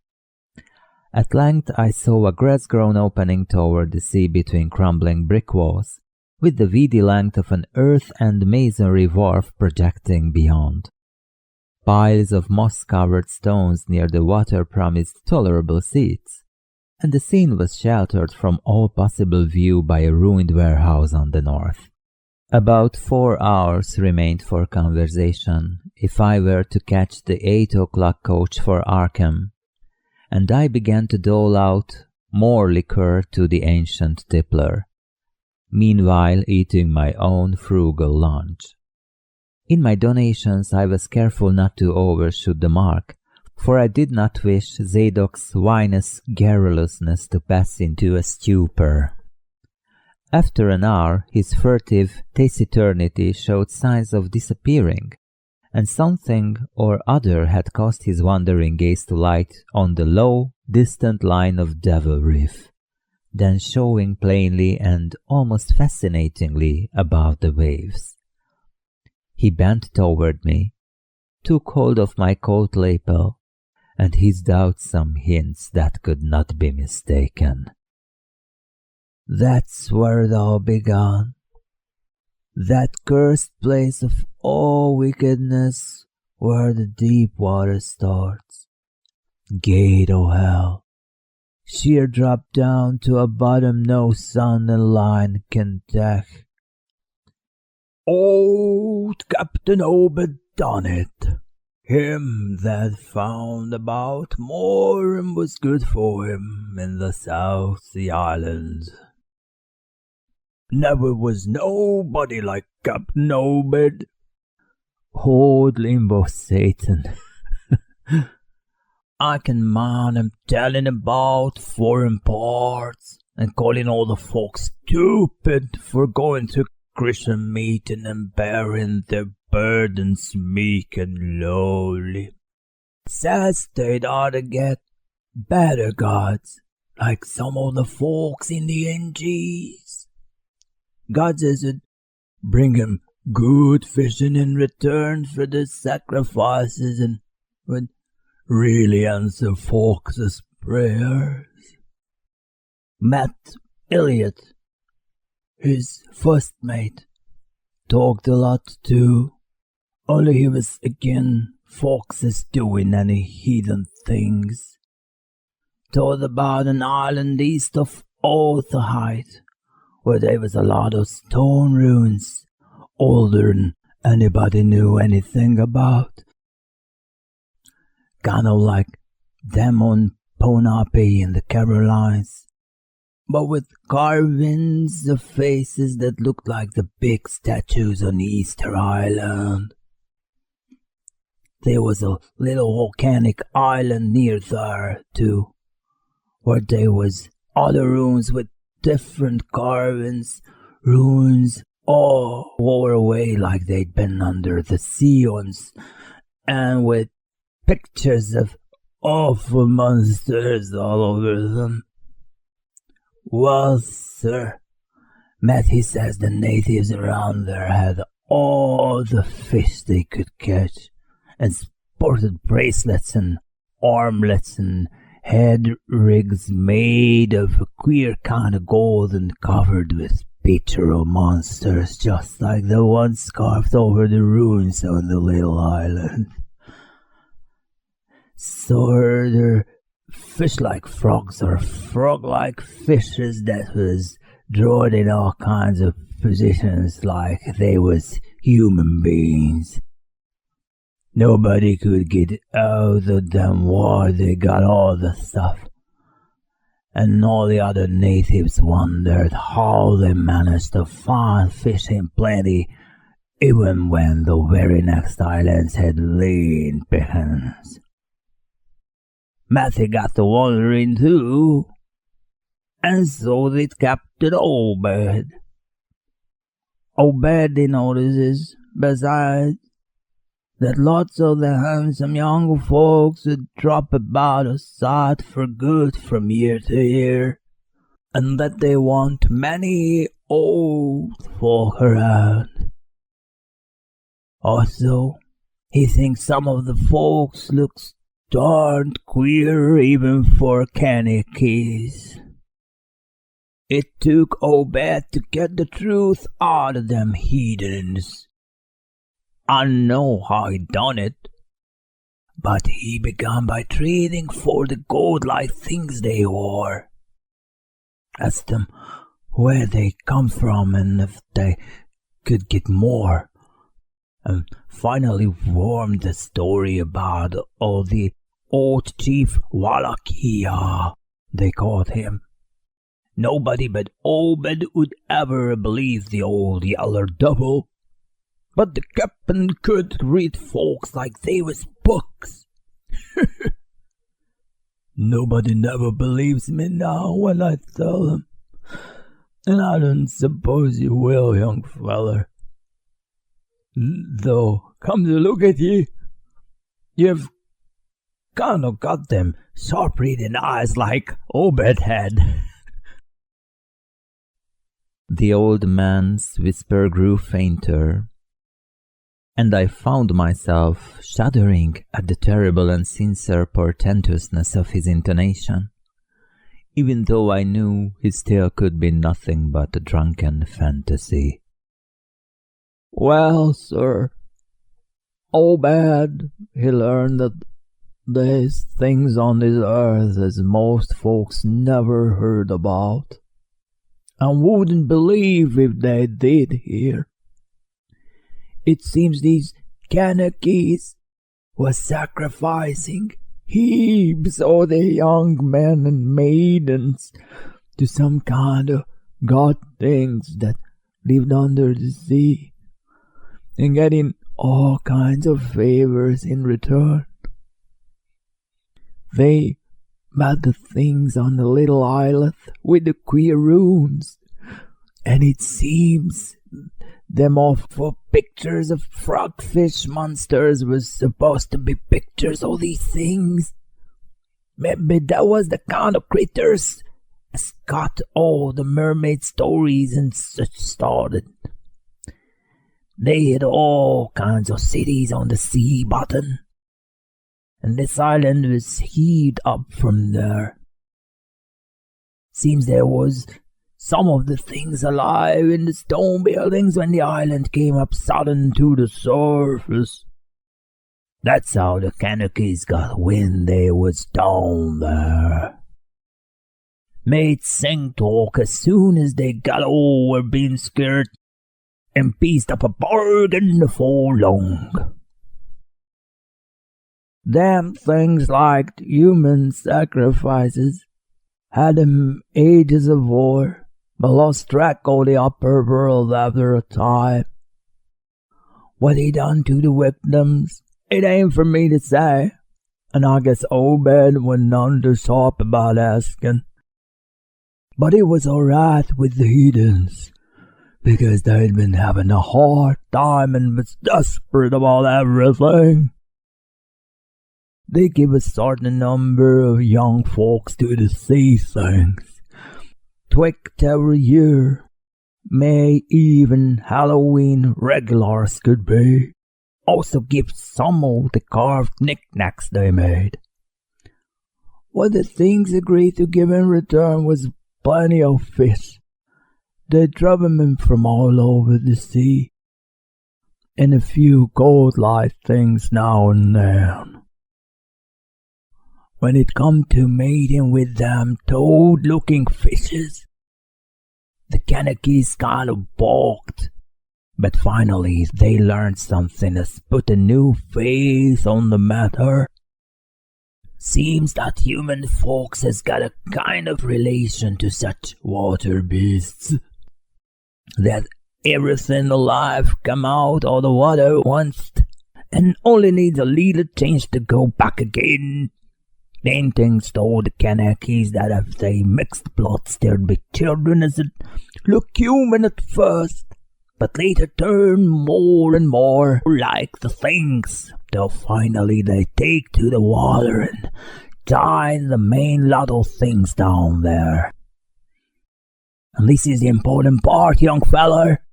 At length I saw a grass-grown opening toward the sea between crumbling brick walls, with the weedy length of an earth and masonry wharf projecting beyond. Piles of moss-covered stones near the water promised tolerable seats, and the scene was sheltered from all possible view by a ruined warehouse on the north. About 4 hours remained for conversation, if I were to catch the 8 o'clock coach for Arkham, and I began to dole out more liquor to the ancient tippler, meanwhile eating my own frugal lunch. In my donations I was careful not to overshoot the mark, for I did not wish Zadok's vinous garrulousness to pass into a stupor. After an hour, his furtive taciturnity showed signs of disappearing, and something or other had caused his wandering gaze to light on the low, distant line of Devil Reef, then showing plainly and almost fascinatingly above the waves. He bent toward me, took hold of my coat lapel, and hissed out some hints that could not be mistaken. "That's where it all began. That cursed place of all wickedness where the deep water starts. Gate o' hell. Sheer drop down to a bottom no sun and line can take. Old Captain Obed done it. Him that found about more and was good for him in the South Sea Islands. Never was nobody like Captain Obed. Old Limbo Satan. I can mind him telling about foreign parts and calling all the folks stupid for going to Christian meeting and bearing their burdens meek and lowly. Says they'd ought to get better gods, like some of the folks in the NGs. Gods would bring him good fishing in return for the sacrifices and would really answer folks' prayers. Matt Elliot, his first mate, talked a lot too, only he was again folks doing any heathen things. Told about an island east of Otherhide, where there was a lot of stone ruins, older than anybody knew anything about. Kind of like them on Ponape in the Carolines, but with carvings of faces that looked like the big statues on Easter Island. There was a little volcanic island near there, too, where there was other ruins with different carvings, ruins all wore away like they'd been under the sea once, and with pictures of awful monsters all over them. Well, sir, Matthew says the natives around there had all the fish they could catch, and sported bracelets and armlets and head rigs made of a queer kind of gold and covered with pictorial monsters, just like the ones carved over the ruins on the little island. Sorter fish-like frogs or frog-like fishes that was drawn in all kinds of positions like they was human beings. Nobody could get out of them where they got all the stuff, and all the other natives wondered how they managed to find fish in plenty, even when the very next islands had lean pickings. Matthew got to wondering too, and so did Captain Obed. Obed notices, besides, that lots of the handsome young folks would drop about a sight for good from year to year, and that they want many old folk around. Also, he thinks some of the folks looks darned queer even for Kanakys. It took Obed to get the truth out of them heathens. I know how he done it, but he began by trading for the gold-like things they wore. Asked them where they come from and if they could get more, and finally formed the story about all the old chief Wallachia, they called him. Nobody but Obed would ever believe the old yeller double, but the captain could read folks like they was books. Nobody never believes me now when I tell them, and I don't suppose you will, young feller. Though, come to look at ye, you've kind of got them sharp-reading eyes like Obed had. The old man's whisper grew fainter, and I found myself shuddering at the terrible and sincere portentousness of his intonation, even though I knew he still could be nothing but a drunken fantasy. Well, sir, Obed, he learned that there's things on this earth as most folks never heard about, and wouldn't believe if they did hear. It seems these Kanakees was sacrificing heaps of the young men and maidens to some kind of god things that lived under the sea, and getting all kinds of favors in return. They met the things on the little islet with the queer runes, and it seems them awful pictures of frogfish monsters was supposed to be pictures of these things. Maybe that was the kind of critters as got all the mermaid stories and such started. They had all kinds of cities on the sea bottom, and this island was heaved up from there. Seems there was some of the things alive in the stone buildings when the island came up sudden to the surface. That's how the Kanakees got wind they was down there. Made sing talk as soon as they got over being scared, and pieced up a bargain before long. Them things like human sacrifices had them ages of war, but lost track of the upper world after a time. What he done to the victims, it ain't for me to say, and I guess Obed was none too sharp about asking. But it was alright with the heathens, because they'd been having a hard time and was desperate about everything. They give a certain number of young folks to the sea things, twict every year, May even Halloween regulars could be. Also give some of the carved knickknacks they made. What the things agreed to give in return was plenty of fish. They drove 'em in from all over the sea, and a few gold-like things now and then. When it come to mating with them toad-looking fishes, the Kanakees kind of balked, but finally they learned something that's put a new face on the matter. Seems that human folks has got a kind of relation to such water beasts, that everything alive come out of the water once, and only needs a little change to go back again. Them things told the Kanakees that if they mixed bloods there'd be children as it look human at first, but later turn more and more like the things, till finally they take to the water and join the main lot of things down there. And this is the important part, young feller.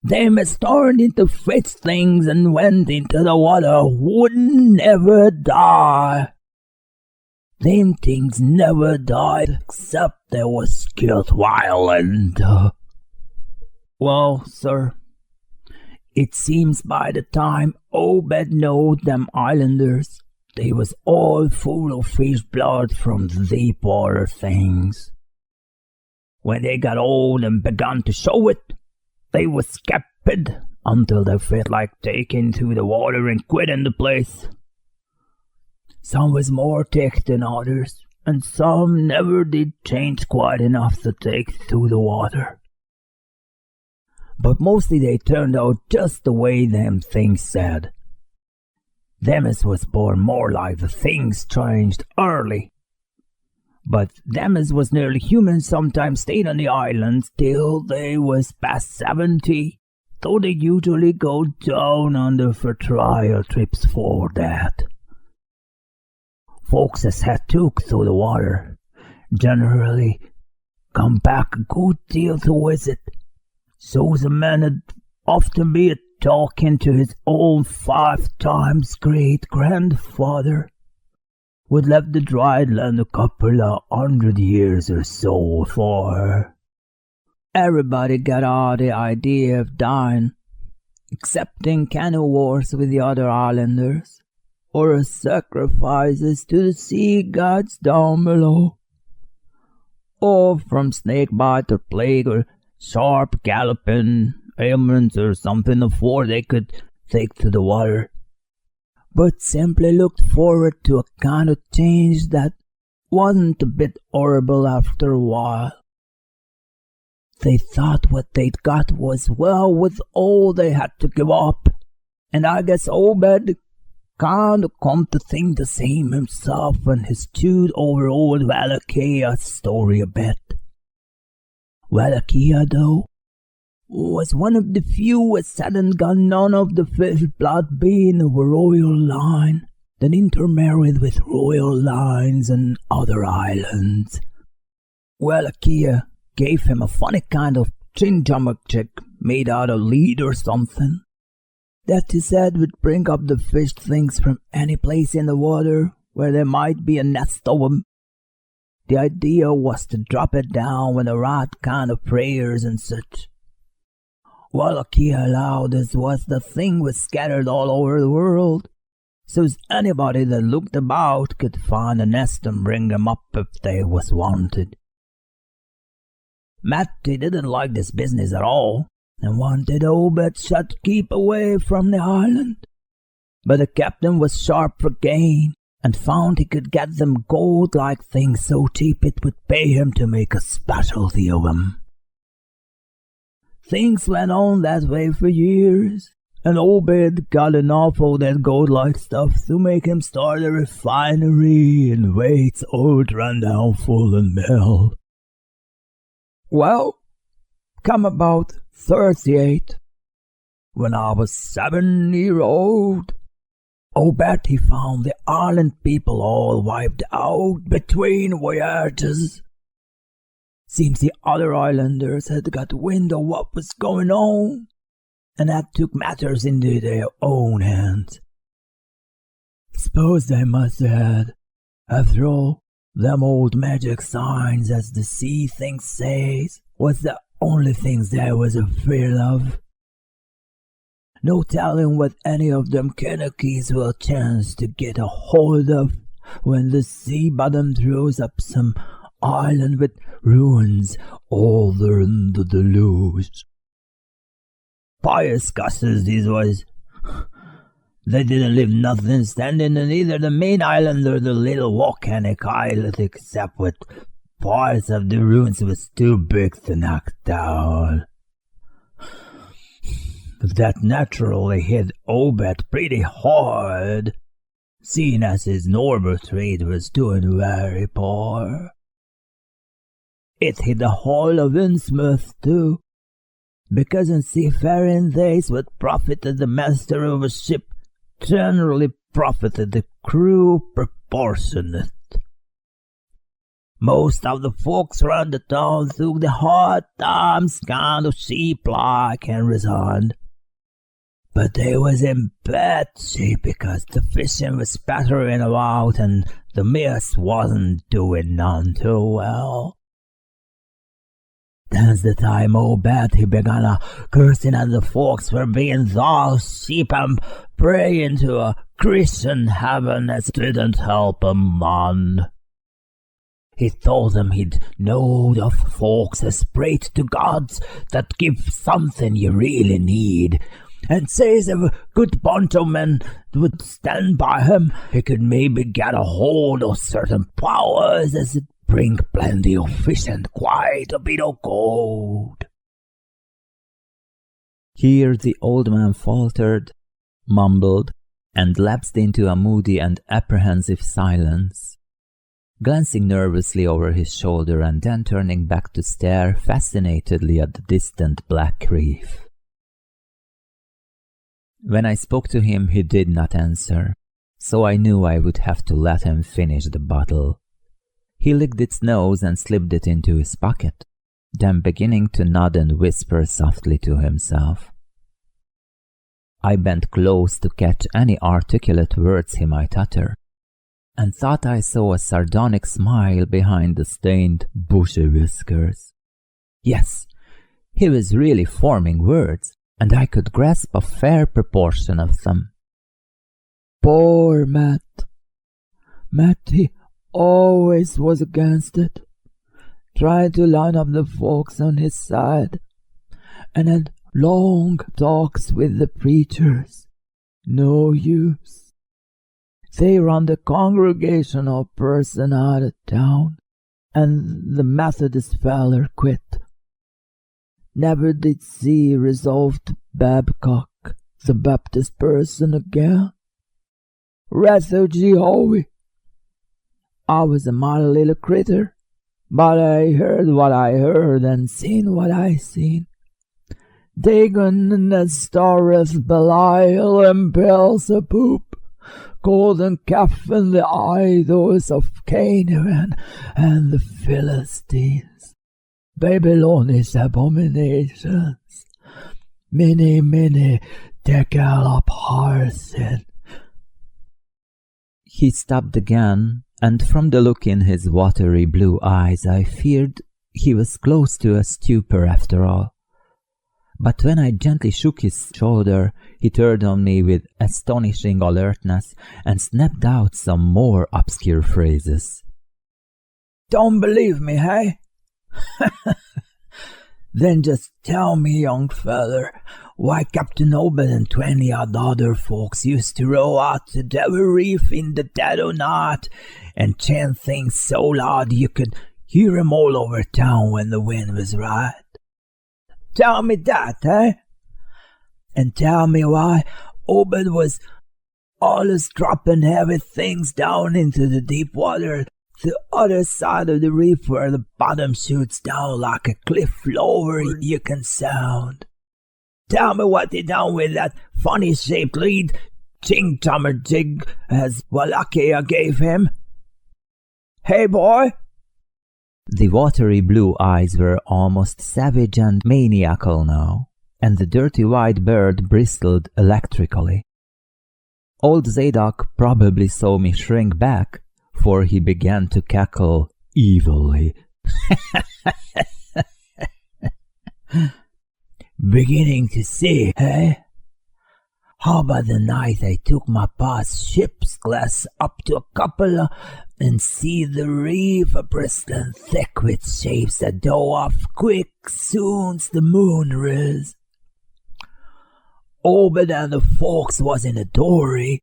Them as turned into fish things and went into the water wouldn't never die. Them things never died except they was killed violent. Well, sir, it seems by the time Obed knowed them islanders, they was all full of fish blood from the deep water things. When they got old and begun to show it, they was scared until they felt like taking to the water and quitting the place. Some was more thick than others, and some never did change quite enough to take to the water. But mostly they turned out just the way them things said. Them as was born more like the things changed early. But them as was nearly human sometimes stayed on the island till they was past 70, though they usually go down under for trial trips for that. Folks as had took through the water generally come back a good deal to visit, so the man would often be talking to his own 5 times great-grandfather, who'd left the dry land a couple of 100 years or so for. Everybody got all the idea of dying, excepting canoe wars with the other islanders, or sacrifices to the sea gods down below, or from snake bite or plague or sharp galloping ailments or something afore they could take to the water, but simply looked forward to a kind of change that wasn't a bit horrible after a while. They thought what they'd got was well with all they had to give up, and I guess Obed kind of come to think the same himself when he stewed over old Wallacheia's story a bit. Wallachia, though, was one of the few as hadn't got none of the fish blood being of a royal line that intermarried with royal lines and other islands. Wallachia gave him a funny kind of chinjummock made out of lead or something, that he said would bring up the fish things from any place in the water where there might be a nest of 'em. The idea was to drop it down with the right kind of prayers and such. Wallachia allowed this was the thing was scattered all over the world, so's anybody that looked about could find a nest and bring 'em up if they was wanted. Matty didn't like this business at all, and wanted Obed should keep away from the island. But the captain was sharp for gain, and found he could get them gold-like things so cheap it would pay him to make a specialty of 'em. Things went on that way for years, and Obed got enough of that gold-like stuff to make him start a refinery in Waite's old run-down Fulham mill. Well, come about 38, when I was 7-year-old, Obed he found the island people all wiped out between voyages. Seems the other islanders had got wind of what was going on, and had took matters into their own hands. Suppose they must have had, after all, them old magic signs as the sea things says was the only things they was afraid of. No telling what any of them Kanakees will chance to get a hold of when the sea bottom throws up some island with ruins all in the deluge. Pious cusses these was. They didn't leave nothing standing in either the main island or the little volcanic islet, except what parts of the ruins was too big to knock down. But that naturally hit Obed pretty hard, seeing as his normal trade was doing very poor. It hit the whole of Innsmouth too, because in seafaring days what profited the master of a ship generally profited the crew proportionate. Most of the folks round the town took the hard times kind of sheep-like and resigned. But they was in bad shape because the fishing was spattering about and the mess wasn't doing none too well. That's the time Obed he began a cursing at the folks for being thus sheep and praying to a Christian heaven as didn't help 'em none. He told them he'd knowed of folks as prayed to gods that give something you really need, and says if a good bunch of men would stand by him, he could maybe get a hold of certain powers as'd bring plenty of fish and quite a bit of gold. Here the old man faltered, mumbled, and lapsed into a moody and apprehensive silence, glancing nervously over his shoulder and then turning back to stare fascinatedly at the distant black reef. When I spoke to him, he did not answer, so I knew I would have to let him finish the bottle. He licked its nose and slipped it into his pocket, then beginning to nod and whisper softly to himself. I bent close to catch any articulate words he might utter, and thought I saw a sardonic smile behind the stained, bushy whiskers. Yes, he was really forming words, and I could grasp a fair proportion of them. Poor Matt. Matty always was against it, tried to line up the folks on his side, and had Long talks with the preachers, no use. They run the congregational person out of town, and the Methodist feller quit. Never did see resolved Babcock, the Baptist person, again. Refugee Howie. I was a mighty little critter, but I heard what I heard and seen what I seen. Dagon and Astoreth, Belial and Beelzebub, golden calf and the idols of Canaan and the Philistines, Babylonish abominations, many, tekel up Harsin. He stopped again, and from the look in his watery blue eyes I feared he was close to a stupor after all. But when I gently shook his shoulder, he turned on me with astonishing alertness and snapped out some more obscure phrases. Don't believe me, hey? Then just tell me, young feller, why Captain Obed and 20-odd other folks used to row out to Devil Reef in the dead of night and chant things so loud you could hear 'em all over town when the wind was right. Tell me that, eh? And tell me why Obed was always dropping heavy things down into the deep water, the other side of the reef where the bottom shoots down like a cliff lower you can sound. Tell me what he done with that funny-shaped lead ching-chommer jig as Wallachia gave him. Hey, boy! The watery blue eyes were almost savage and maniacal now, and the dirty white bird bristled electrically. Old Zadok probably saw me shrink back, for he began to cackle evilly. Beginning to see, eh? How about the night I took my pa's ship's glass up to a cupola and see the reef a bristling thick with shapes that dough off quick soon's the moon riz. Obed and the folks was in a dory,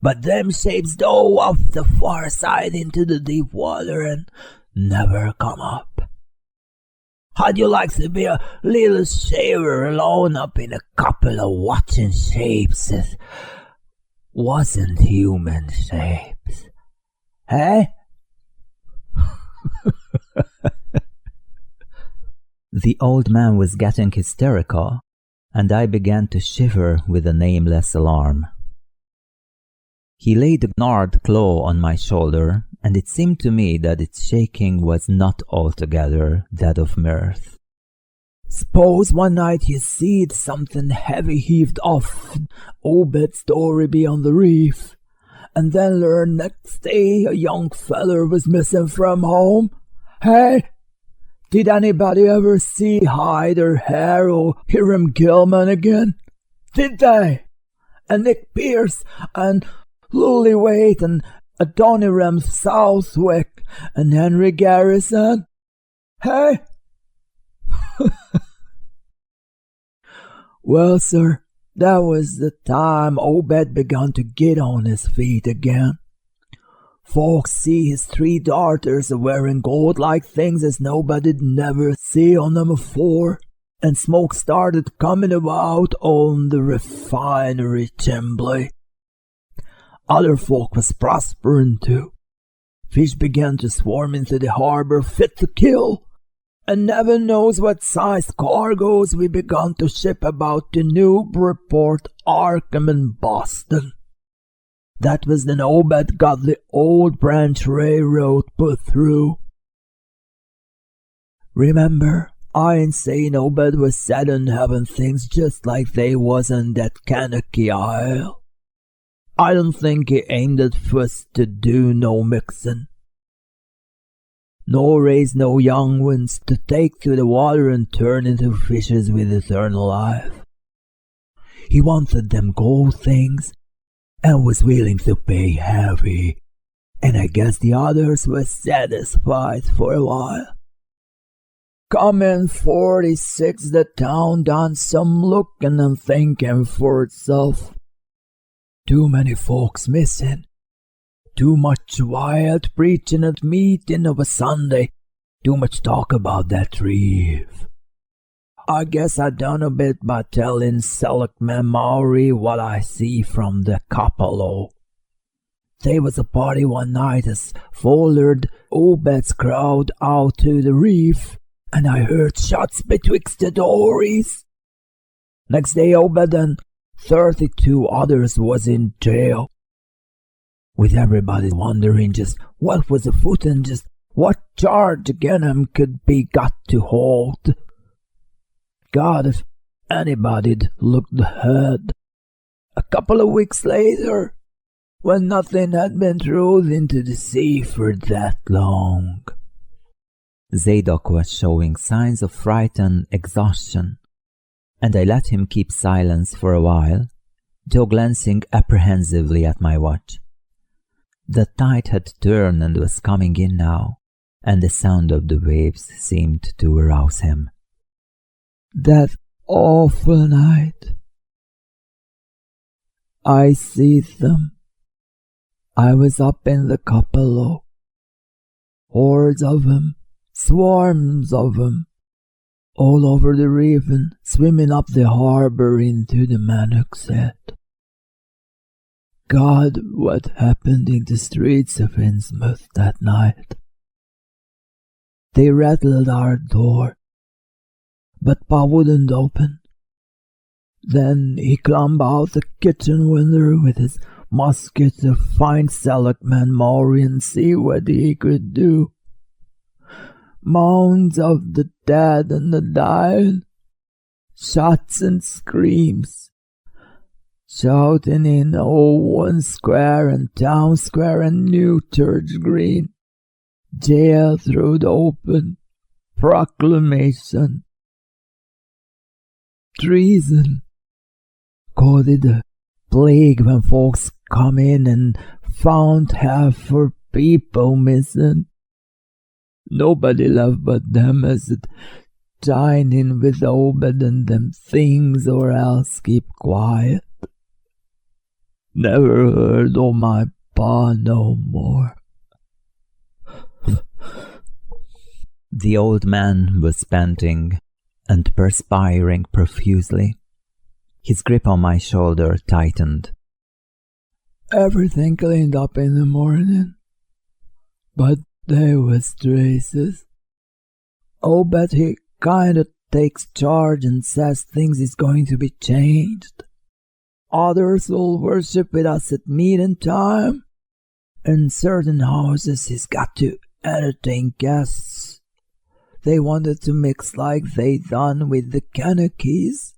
but them shapes dove off the far side into the deep water and never come up. How'd you like to be a little shaver alone up in a cupola watching shapes that wasn't human shapes? Eh? The old man was getting hysterical, and I began to shiver with a nameless alarm. He laid a gnarled claw on my shoulder, and it seemed to me that its shaking was not altogether that of mirth. S'pose one night you seed something heavy heaved off Obed's dory beyond the reef, and then learn next day a young feller was missing from home? Hey? Did anybody ever see Hyde or Hare or Hiram Gilman again? Did they? And Nick Pierce and Lillywhite and Adoniram Southwick and Henry Garrison? Hey? Well, sir, that was the time Obed begun to get on his feet again. Folks see his 3 daughters wearing gold-like things as nobody'd never see on them afore, and smoke started coming about on the refinery chimbley. Other folk was prospering too. Fish began to swarm into the harbor fit to kill, and never knows what sized cargoes we begun to ship about to Newburyport, Arkham, and Boston. That was then Obed got the Old Branch Railroad put through. Remember, I ain't saying Obed was set on having things just like they was on that Kankakee Isle. I don't think he aimed at first to do no mixin', nor raise no young ones to take to the water and turn into fishes with eternal life. He wanted them gold things and was willing to pay heavy, and I guess the others were satisfied for a while. Come in 46, the town done some looking and thinking for itself. Too many folks missing. Too much wild preaching at meeting of a Sunday. Too much talk about that reef. I guess I done a bit by telling Seligman Maori what I see from the Kapalo. There was a party one night as followed Obed's crowd out to the reef, and I heard shots betwixt the dories. Next day Obed and 32 others was in jail, with everybody wondering just what was afoot and just what charge again 'em could be got to hold. God, if anybody'd looked ahead. A couple of weeks later, when nothing had been thrown into the sea for that long. Zadok was showing signs of fright and exhaustion, and I let him keep silence for a while, though glancing apprehensively at my watch. The tide had turned and was coming in now, and the sound of the waves seemed to arouse him. That awful night. I see them. I was up in the Kapalo. Hordes of 'em, swarms of 'em, all over the reef and swimming up the harbour into the Mannock's Head. God, what happened in the streets of Innsmouth that night. They rattled our door, but Pa wouldn't open. Then he climbed out the kitchen window with his musket to find Seligman Maori and see what he could do. Mounds of the dead and the dying, shots and screams, shouting in Owen Square and Town Square and New Church Green, jail through the open, proclamation, treason, called it a plague when folks come in and found half her people missing. Nobody left but them as it dining with Obed and them things or else keep quiet. Never heard o' my pa no more. The old man was panting and perspiring profusely. His grip on my shoulder tightened. Everything cleaned up in the morning, but there was traces. Obed, he kinda takes charge and says things is going to be changed. Others will worship with us at meeting time. In certain houses he's got to entertain guests. They wanted to mix like they done with the Kanakis,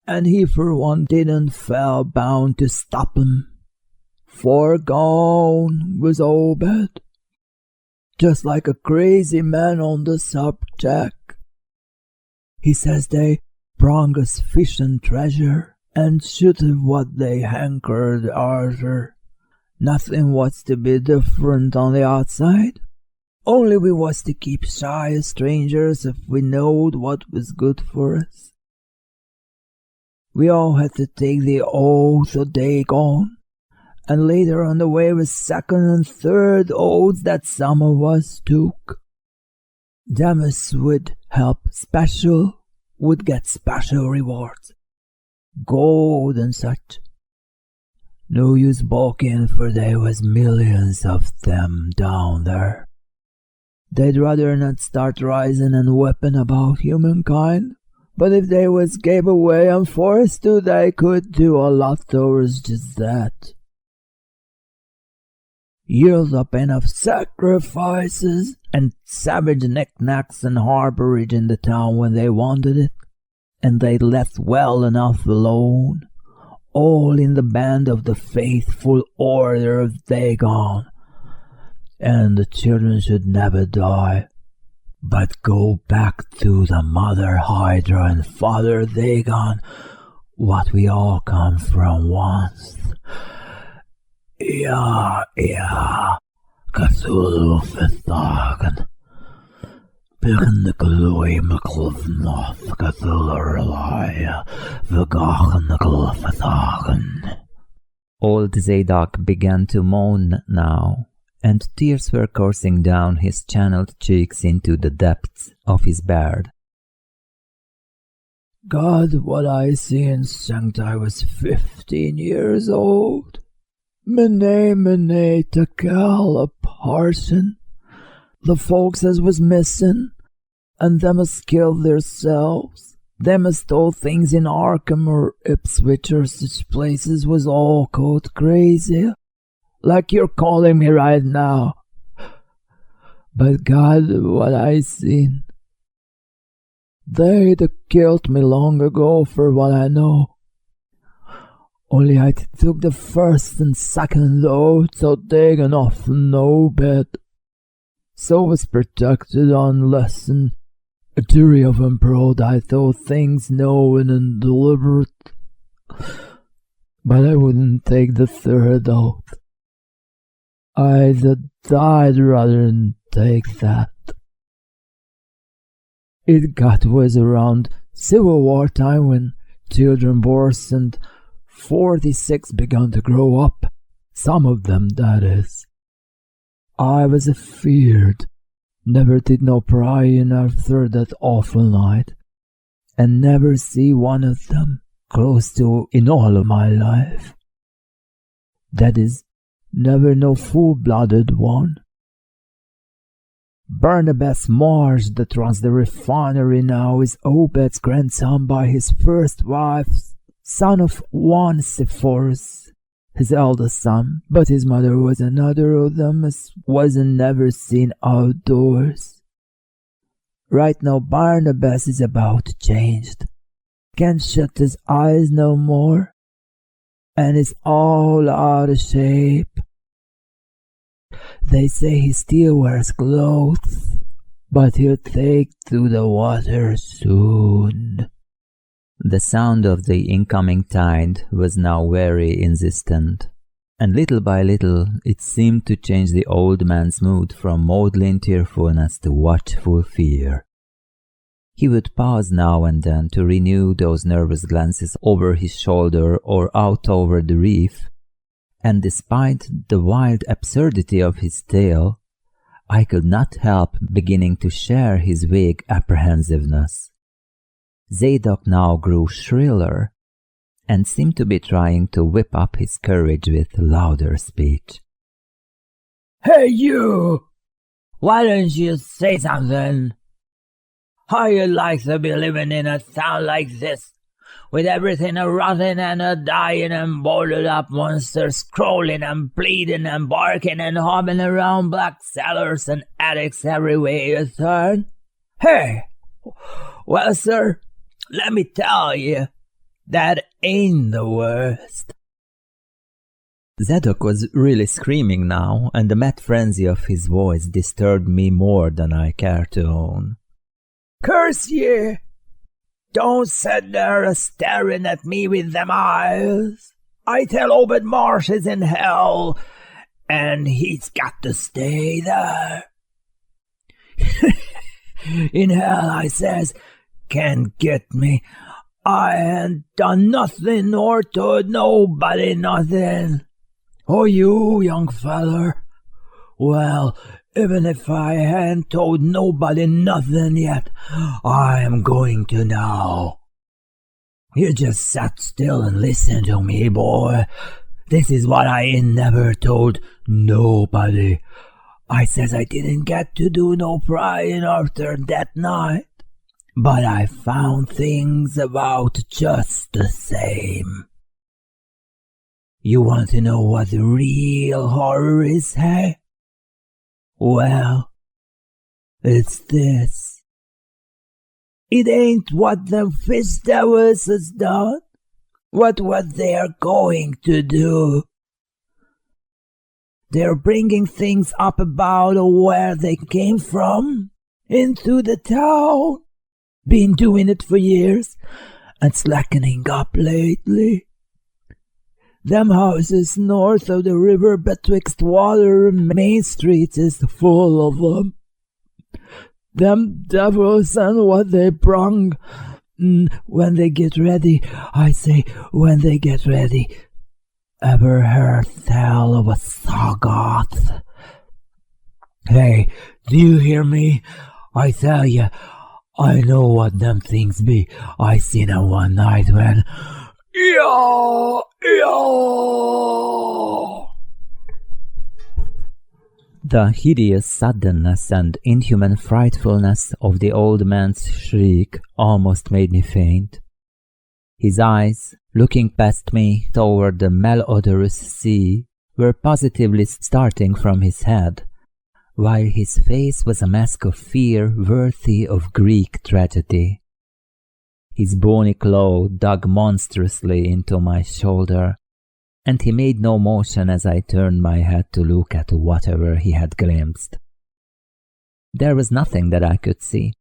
and he for one didn't feel bound to stop 'em. For gone was Obed, just like a crazy man on the subject. He says they brung us fish and treasure, and should have what they hankered arter. Nothing was to be different on the outside. Only we was to keep shy as strangers if we knowed what was good for us. We all had to take the oath o' day gone, and later on the way was second and third oaths that some of us took. Them as would help special would get special rewards, gold and such. No use balking, for there was millions of them down there. They'd rather not start rising and whipping about humankind, but if they was gave away and forced to, they could do a lot towards just that. Yield up enough sacrifices and savage knickknacks and harborage in the town when they wanted it, and they left well enough alone, all in the band of the faithful order of Dagon. And the children should never die, but go back to the mother Hydra and father Dagon, what we all come from once. Ja, Cthulhu verdagen. Byrne gloeimigl noth gathulerlai, vergachenigl verdagen. Old Zadok began to moan now, and tears were coursing down his channeled cheeks into the depths of his beard. God, what I seen sank I was 15 years old. Mene, Tekel, a parson. The folks as was missing, and them as killed theirselves. Them as stole things in Arkham or Ipswich or such places was all caught crazy, like you're calling me right now. But God, what I seen. They'd have killed me long ago for what I know. Only I took the first and second load, so they can often no bed. So was protected unless and a jury of 'em proud I thought things knowing and deliberate. But I wouldn't take the third oath. I'd have died rather than take that. It got was around Civil War time when children born and 46 begun to grow up, some of them, that is. I was afeard, never did no pryin after that awful night, and never see one of them close to in all of my life. That is, never no full-blooded one. Barnabas Marsh, that runs the refinery now, is Obed's grandson by his first wife, son of one Sepphoris, his eldest son, but his mother was another of them as wasn't never seen outdoors. Right now Barnabas is about changed, can't shut his eyes no more, and is all out of shape. They say he still wears clothes, but he'll take to the water soon. The sound of the incoming tide was now very insistent, and little by little it seemed to change the old man's mood from maudlin cheerfulness to watchful fear. He would pause now and then to renew those nervous glances over his shoulder or out over the reef, and despite the wild absurdity of his tale, I could not help beginning to share his vague apprehensiveness. Zadok now grew shriller, and seemed to be trying to whip up his courage with louder speech. Hey you! Why don't you say something? How you like to be living in a town like this, with everything a-rotting and a-dying and boarded up monsters crawling and bleeding and barking and hopping around black cellars and attics everywhere you turn? Hey! Well, sir, let me tell you, that ain't the worst. Zadok was really screaming now, and the mad frenzy of his voice disturbed me more than I care to own. Curse ye! Don't sit there a-staring at me with them eyes. I tell Obed Marsh is in hell, and he's got to stay there. In hell, I says, can't get me. I ain't done nothing nor told nobody nothing. Oh, you, young feller. Well, even if I ain't told nobody nothing yet, I am going to now. You just sat still and listen to me, boy. This is what I ain't never told nobody. I says I didn't get to do no pryin' after that night, but I found things about just the same. You want to know what the real horror is, hey? Well, it's this. It ain't what them fish devils has done, what they're going to do. They're bringing things up about where they came from, into the town. Been doing it for years, and slackening up lately. Them houses north of the river betwixt Water and Main Streets is full of them. them devils and what they brung. When they get ready, I say, when they get ready. Ever heard tell of a Sagoth? Hey, do you hear me? I tell ya, I know what them things be. I seen 'em one night when... Yo! The hideous suddenness and inhuman frightfulness of the old man's shriek almost made me faint. His eyes, looking past me toward the malodorous sea, were positively starting from his head, while his face was a mask of fear worthy of Greek tragedy. His bony claw dug monstrously into my shoulder, and he made no motion as I turned my head to look at whatever he had glimpsed. There was nothing that I could see,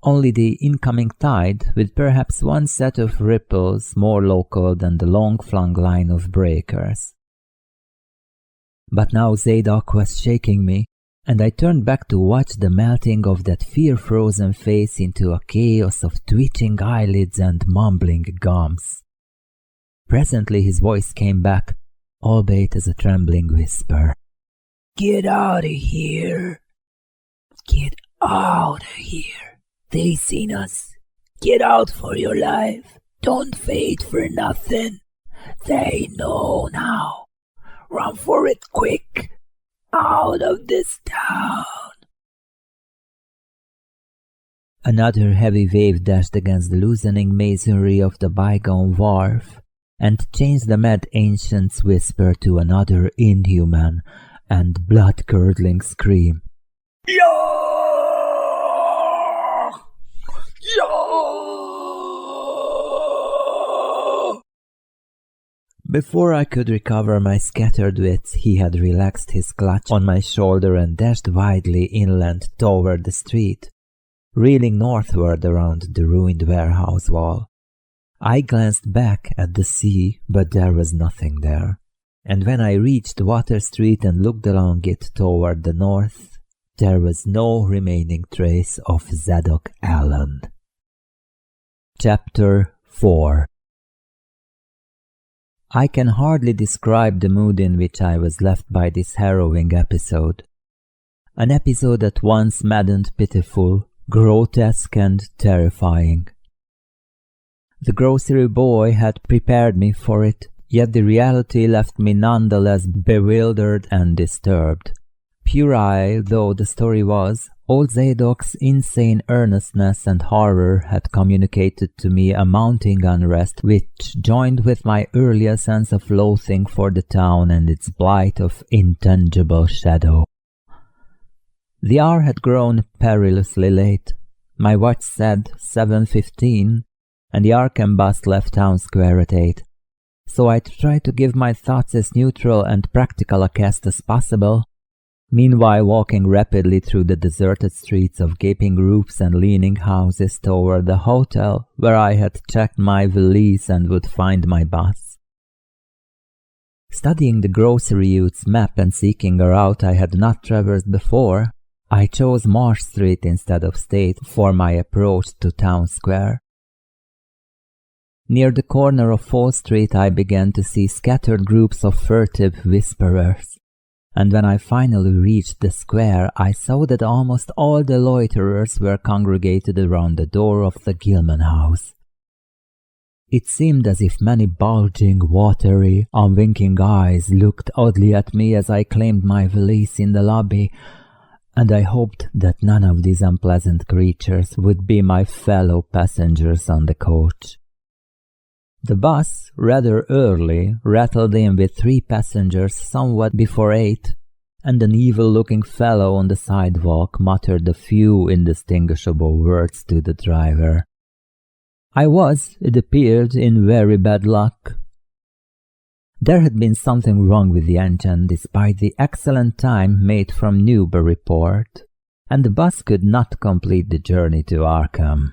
only the incoming tide, with perhaps one set of ripples more local than the long-flung line of breakers. But now Zadok was shaking me, and I turned back to watch the melting of that fear-frozen face into a chaos of twitching eyelids and mumbling gums. Presently his voice came back, albeit as a trembling whisper. Get out of here. Get out of here. They seen us. Get out for your life. Don't wait for nothing. They know now. Run for it quick. Out of this town. Another heavy wave dashed against the loosening masonry of the bygone wharf, and changed the mad ancient's whisper to another inhuman and blood-curdling scream. Yeah! Before I could recover my scattered wits, he had relaxed his clutch on my shoulder and dashed wildly inland toward the street, reeling northward around the ruined warehouse wall. I glanced back at the sea, but there was nothing there, and when I reached Water Street and looked along it toward the north, there was no remaining trace of Zadok Allen. Chapter 4. I can hardly describe the mood in which I was left by this harrowing episode. An episode at once mad and pitiful, grotesque and terrifying. The grocery boy had prepared me for it, yet the reality left me none the less bewildered and disturbed. Puerile though the story was, old Zadok's insane earnestness and horror had communicated to me a mounting unrest which, joined with my earlier sense of loathing for the town and its blight of intangible shadow. The hour had grown perilously late. My watch said 7:15, and the Arkham bus left town square at 8, so I tried to give my thoughts as neutral and practical a cast as possible, meanwhile walking rapidly through the deserted streets of gaping roofs and leaning houses toward the hotel where I had checked my valise and would find my bus. Studying the grocery youth's map and seeking a route I had not traversed before, I chose Marsh Street instead of State for my approach to Town Square. Near the corner of Fall Street I began to see scattered groups of furtive whisperers, and when I finally reached the square I saw that almost all the loiterers were congregated around the door of the Gilman house. It seemed as if many bulging, watery, unwinking eyes looked oddly at me as I claimed my valise in the lobby, and I hoped that none of these unpleasant creatures would be my fellow passengers on the coach. The bus, rather early, rattled in with 3 passengers somewhat before 8, and an evil-looking fellow on the sidewalk muttered a few indistinguishable words to the driver. I was, it appeared, in very bad luck. There had been something wrong with the engine despite the excellent time made from Newburyport, and the bus could not complete the journey to Arkham.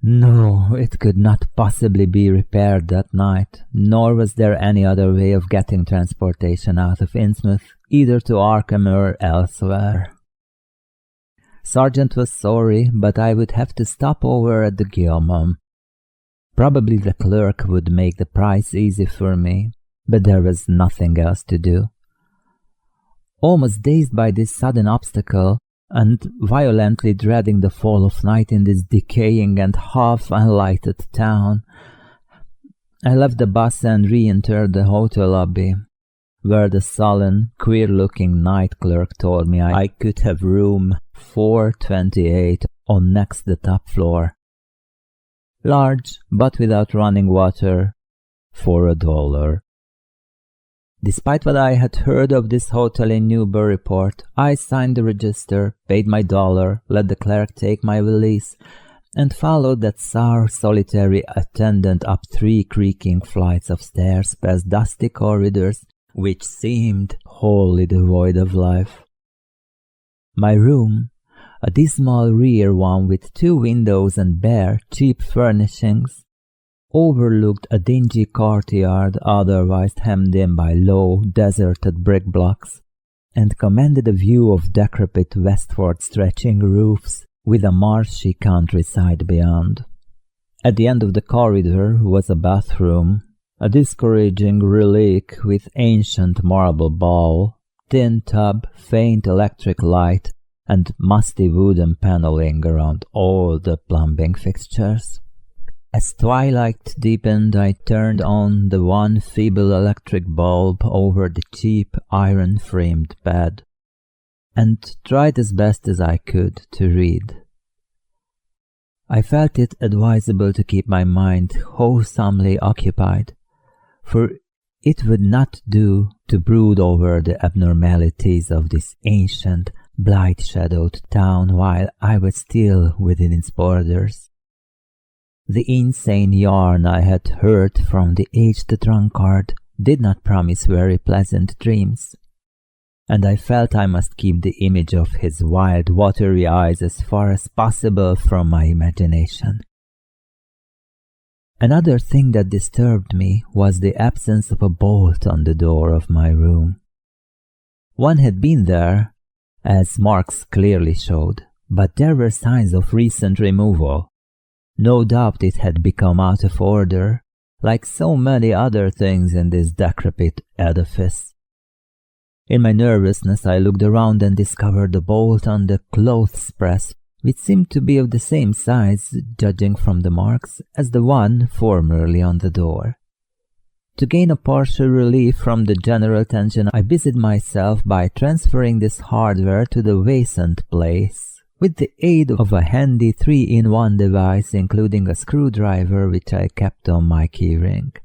No, it could not possibly be repaired that night, nor was there any other way of getting transportation out of Innsmouth, either to Arkham or elsewhere. Sergeant was sorry, but I would have to stop over at the Guillemot. Probably the clerk would make the price easy for me, but there was nothing else to do. Almost dazed by this sudden obstacle, and violently dreading the fall of night in this decaying and half-unlighted town, I left the bus and re-entered the hotel lobby, where the sullen, queer-looking night clerk told me I could have room 428 on next the top floor. Large, but without running water, for $1. Despite what I had heard of this hotel in Newburyport, I signed the register, paid my $1, let the clerk take my valise, and followed that sour, solitary attendant up 3 creaking flights of stairs past dusty corridors which seemed wholly devoid of life. My room, a dismal rear one with 2 windows and bare, cheap furnishings, overlooked a dingy courtyard otherwise hemmed in by low, deserted brick blocks, and commanded a view of decrepit westward stretching roofs with a marshy countryside beyond. At the end of the corridor was a bathroom, a discouraging relic with ancient marble bowl, tin tub, faint electric light, and musty wooden paneling around all the plumbing fixtures. As twilight deepened, I turned on the one feeble electric bulb over the cheap iron-framed bed, and tried as best as I could to read. I felt it advisable to keep my mind wholesomely occupied, for it would not do to brood over the abnormalities of this ancient, blight-shadowed town while I was still within its borders. The insane yarn I had heard from the aged drunkard did not promise very pleasant dreams, and I felt I must keep the image of his wild, watery eyes as far as possible from my imagination. Another thing that disturbed me was the absence of a bolt on the door of my room. One had been there, as marks clearly showed, but there were signs of recent removal. No doubt it had become out of order, like so many other things in this decrepit edifice. In my nervousness I looked around and discovered the bolt on the clothes press, which seemed to be of the same size, judging from the marks, as the one formerly on the door. To gain a partial relief from the general tension, I busied myself by transferring this hardware to the vacant place, with the aid of a handy 3-in-1 device including a screwdriver which I kept on my keyring.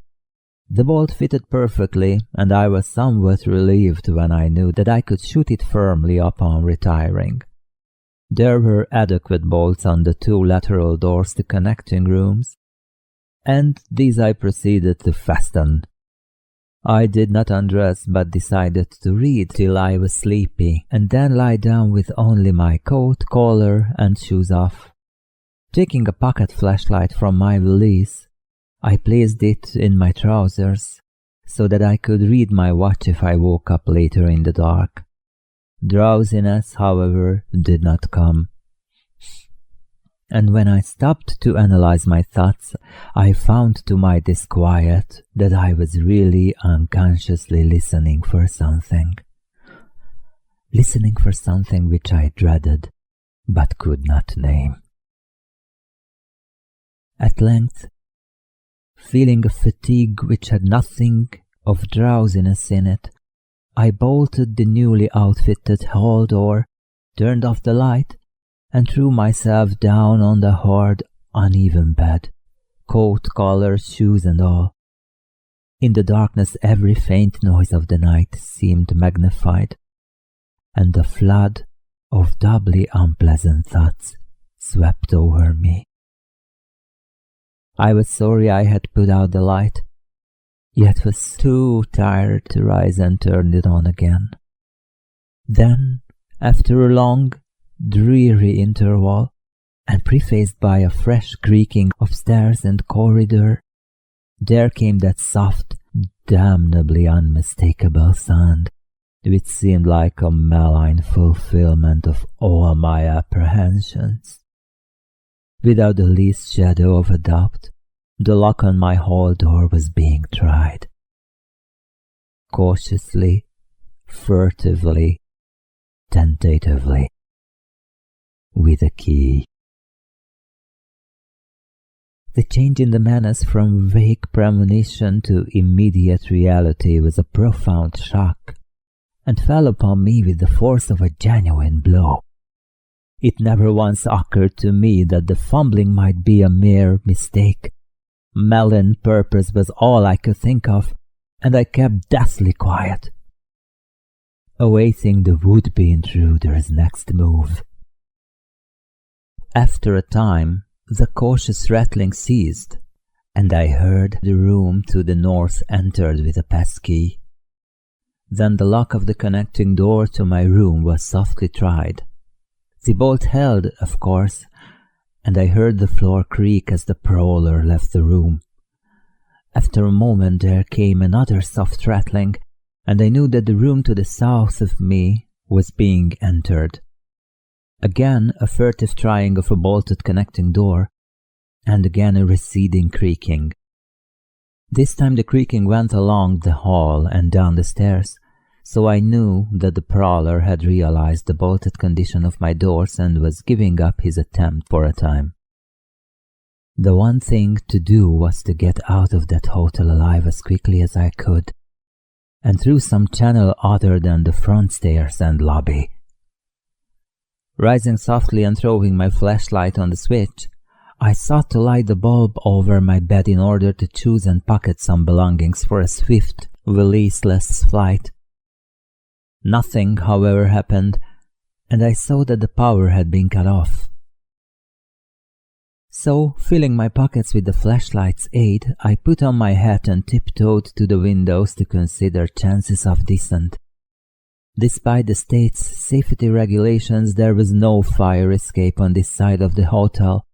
The bolt fitted perfectly, and I was somewhat relieved when I knew that I could shoot it firmly upon retiring. There were adequate bolts on the 2 lateral doors to connecting rooms, and these I proceeded to fasten. I did not undress, but decided to read till I was sleepy, and then lie down with only my coat, collar, and shoes off. Taking a pocket flashlight from my valise, I placed it in my trousers, so that I could read my watch if I woke up later in the dark. Drowsiness, however, did not come. And when I stopped to analyze my thoughts, I found to my disquiet that I was really unconsciously listening for something. Listening for something which I dreaded, but could not name. At length, feeling a fatigue which had nothing of drowsiness in it, I bolted the newly outfitted hall door, turned off the light, and threw myself down on the hard, uneven bed, coat, collar, shoes and all. In the darkness every faint noise of the night seemed magnified, and a flood of doubly unpleasant thoughts swept over me. I was sorry I had put out the light, yet was too tired to rise and turn it on again. Then, after a long, dreary interval, and prefaced by a fresh creaking of stairs and corridor, there came that soft, damnably unmistakable sound which seemed like a malign fulfillment of all my apprehensions. Without the least shadow of a doubt, the lock on my hall door was being tried. Cautiously, furtively, tentatively, with a key. The change in the menace from vague premonition to immediate reality was a profound shock, and fell upon me with the force of a genuine blow. It never once occurred to me that the fumbling might be a mere mistake. Malign purpose was all I could think of, and I kept deathly quiet, awaiting the would-be intruder's next move. After a time, the cautious rattling ceased, and I heard the room to the north entered with a passkey. Then the lock of the connecting door to my room was softly tried. The bolt held, of course, and I heard the floor creak as the prowler left the room. After a moment there came another soft rattling, and I knew that the room to the south of me was being entered. Again a furtive trying of a bolted connecting door, and again a receding creaking. This time the creaking went along the hall and down the stairs, so I knew that the prowler had realized the bolted condition of my doors and was giving up his attempt for a time. The one thing to do was to get out of that hotel alive as quickly as I could, and through some channel other than the front stairs and lobby. Rising softly and throwing my flashlight on the switch, I sought to light the bulb over my bed in order to choose and pocket some belongings for a swift, releaseless flight. Nothing, however, happened, and I saw that the power had been cut off. So, filling my pockets with the flashlight's aid, I put on my hat and tiptoed to the windows to consider chances of descent. Despite the state's safety regulations, there was no fire escape on this side of the hotel,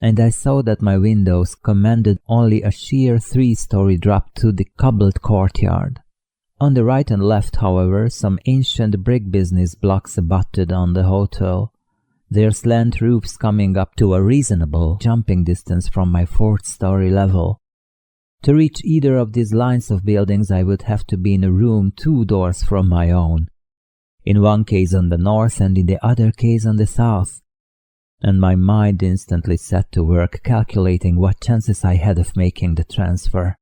and I saw that my windows commanded only a sheer 3-story drop to the cobbled courtyard. On the right and left, however, some ancient brick business blocks abutted on the hotel, their slant roofs coming up to a reasonable jumping distance from my 4th-story level. To reach either of these lines of buildings I would have to be in a room 2 doors from my own, in one case on the north and in the other case on the south, and my mind instantly set to work calculating what chances I had of making the transfer.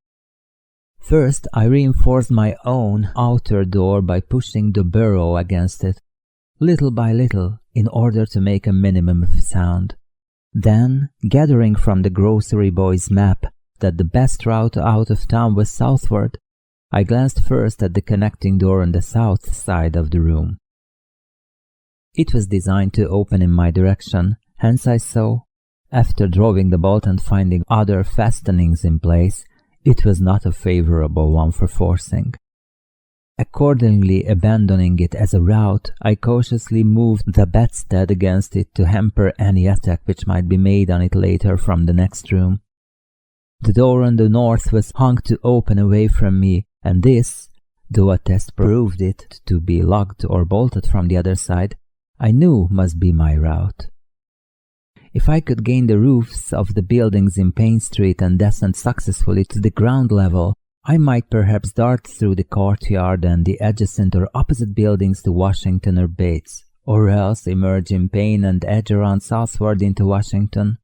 First, I reinforced my own outer door by pushing the burrow against it, little by little, in order to make a minimum of sound. Then, gathering from the grocery boy's map that the best route out of town was southward, I glanced first at the connecting door on the south side of the room. It was designed to open in my direction, hence I saw, after drawing the bolt and finding other fastenings in place, it was not a favorable one for forcing. Accordingly, abandoning it as a route, I cautiously moved the bedstead against it to hamper any attack which might be made on it later from the next room. The door on the north was hung to open away from me, and this, though a test proved it to be locked or bolted from the other side, I knew must be my route. If I could gain the roofs of the buildings in Payne Street and descend successfully to the ground level, I might perhaps dart through the courtyard and the adjacent or opposite buildings to Washington or Bates, or else emerge in Payne and edge around southward into Washington.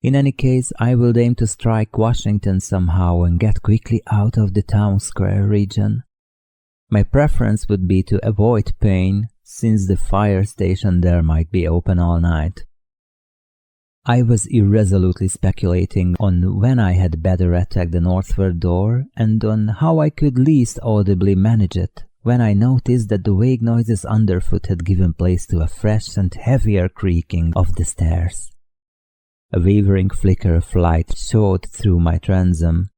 In any case, I would aim to strike Washington somehow and get quickly out of the town square region. My preference would be to avoid Payne, since the fire station there might be open all night. I was irresolutely speculating on when I had better attack the northward door and on how I could least audibly manage it, when I noticed that the vague noises underfoot had given place to a fresh and heavier creaking of the stairs. A wavering flicker of light showed through my transom,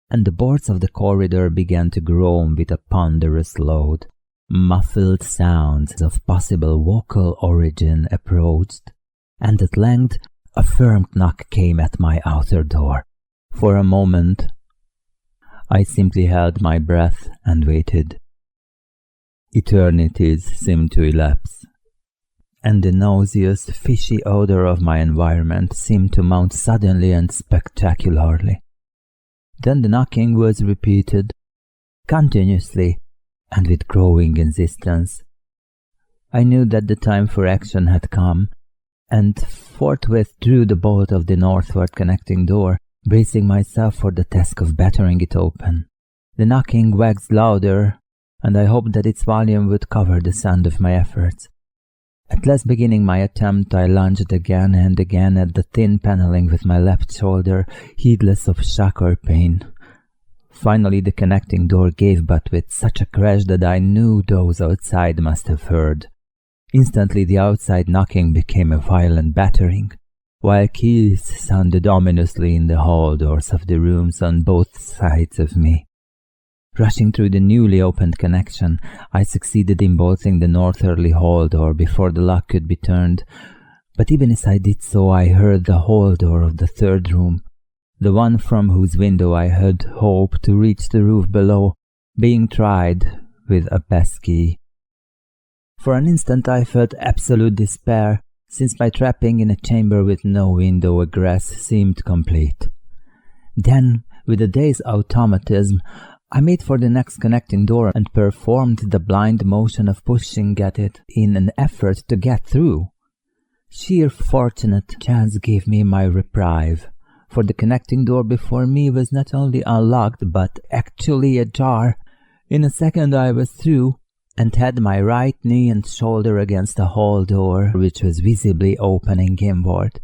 and the boards of the corridor began to groan with a ponderous load. Muffled sounds of possible vocal origin approached, and at length a firm knock came at my outer door. For a moment, I simply held my breath and waited. Eternities seemed to elapse, and the nauseous, fishy odor of my environment seemed to mount suddenly and spectacularly. Then the knocking was repeated, continuously, and with growing insistence. I knew that the time for action had come, and forthwith drew the bolt of the northward connecting door, bracing myself for the task of battering it open. The knocking waxed louder, and I hoped that its volume would cover the sound of my efforts. At last beginning my attempt, I lunged again and again at the thin paneling with my left shoulder, heedless of shock or pain. Finally the connecting door gave, but with such a crash that I knew those outside must have heard. Instantly the outside knocking became a violent battering, while keys sounded ominously in the hall doors of the rooms on both sides of me. Rushing through the newly opened connection, I succeeded in bolting the northerly hall door before the lock could be turned, but even as I did so I heard the hall door of the third room, the one from whose window I had hoped to reach the roof below, being tried with a passkey. For an instant I felt absolute despair, since my trapping in a chamber with no window egress seemed complete. Then, with a dazed automatism, I made for the next connecting door and performed the blind motion of pushing at it in an effort to get through. Sheer fortunate chance gave me my reprieve, for the connecting door before me was not only unlocked but actually ajar. In a second I was through, and had my right knee and shoulder against the hall door, which was visibly opening inward.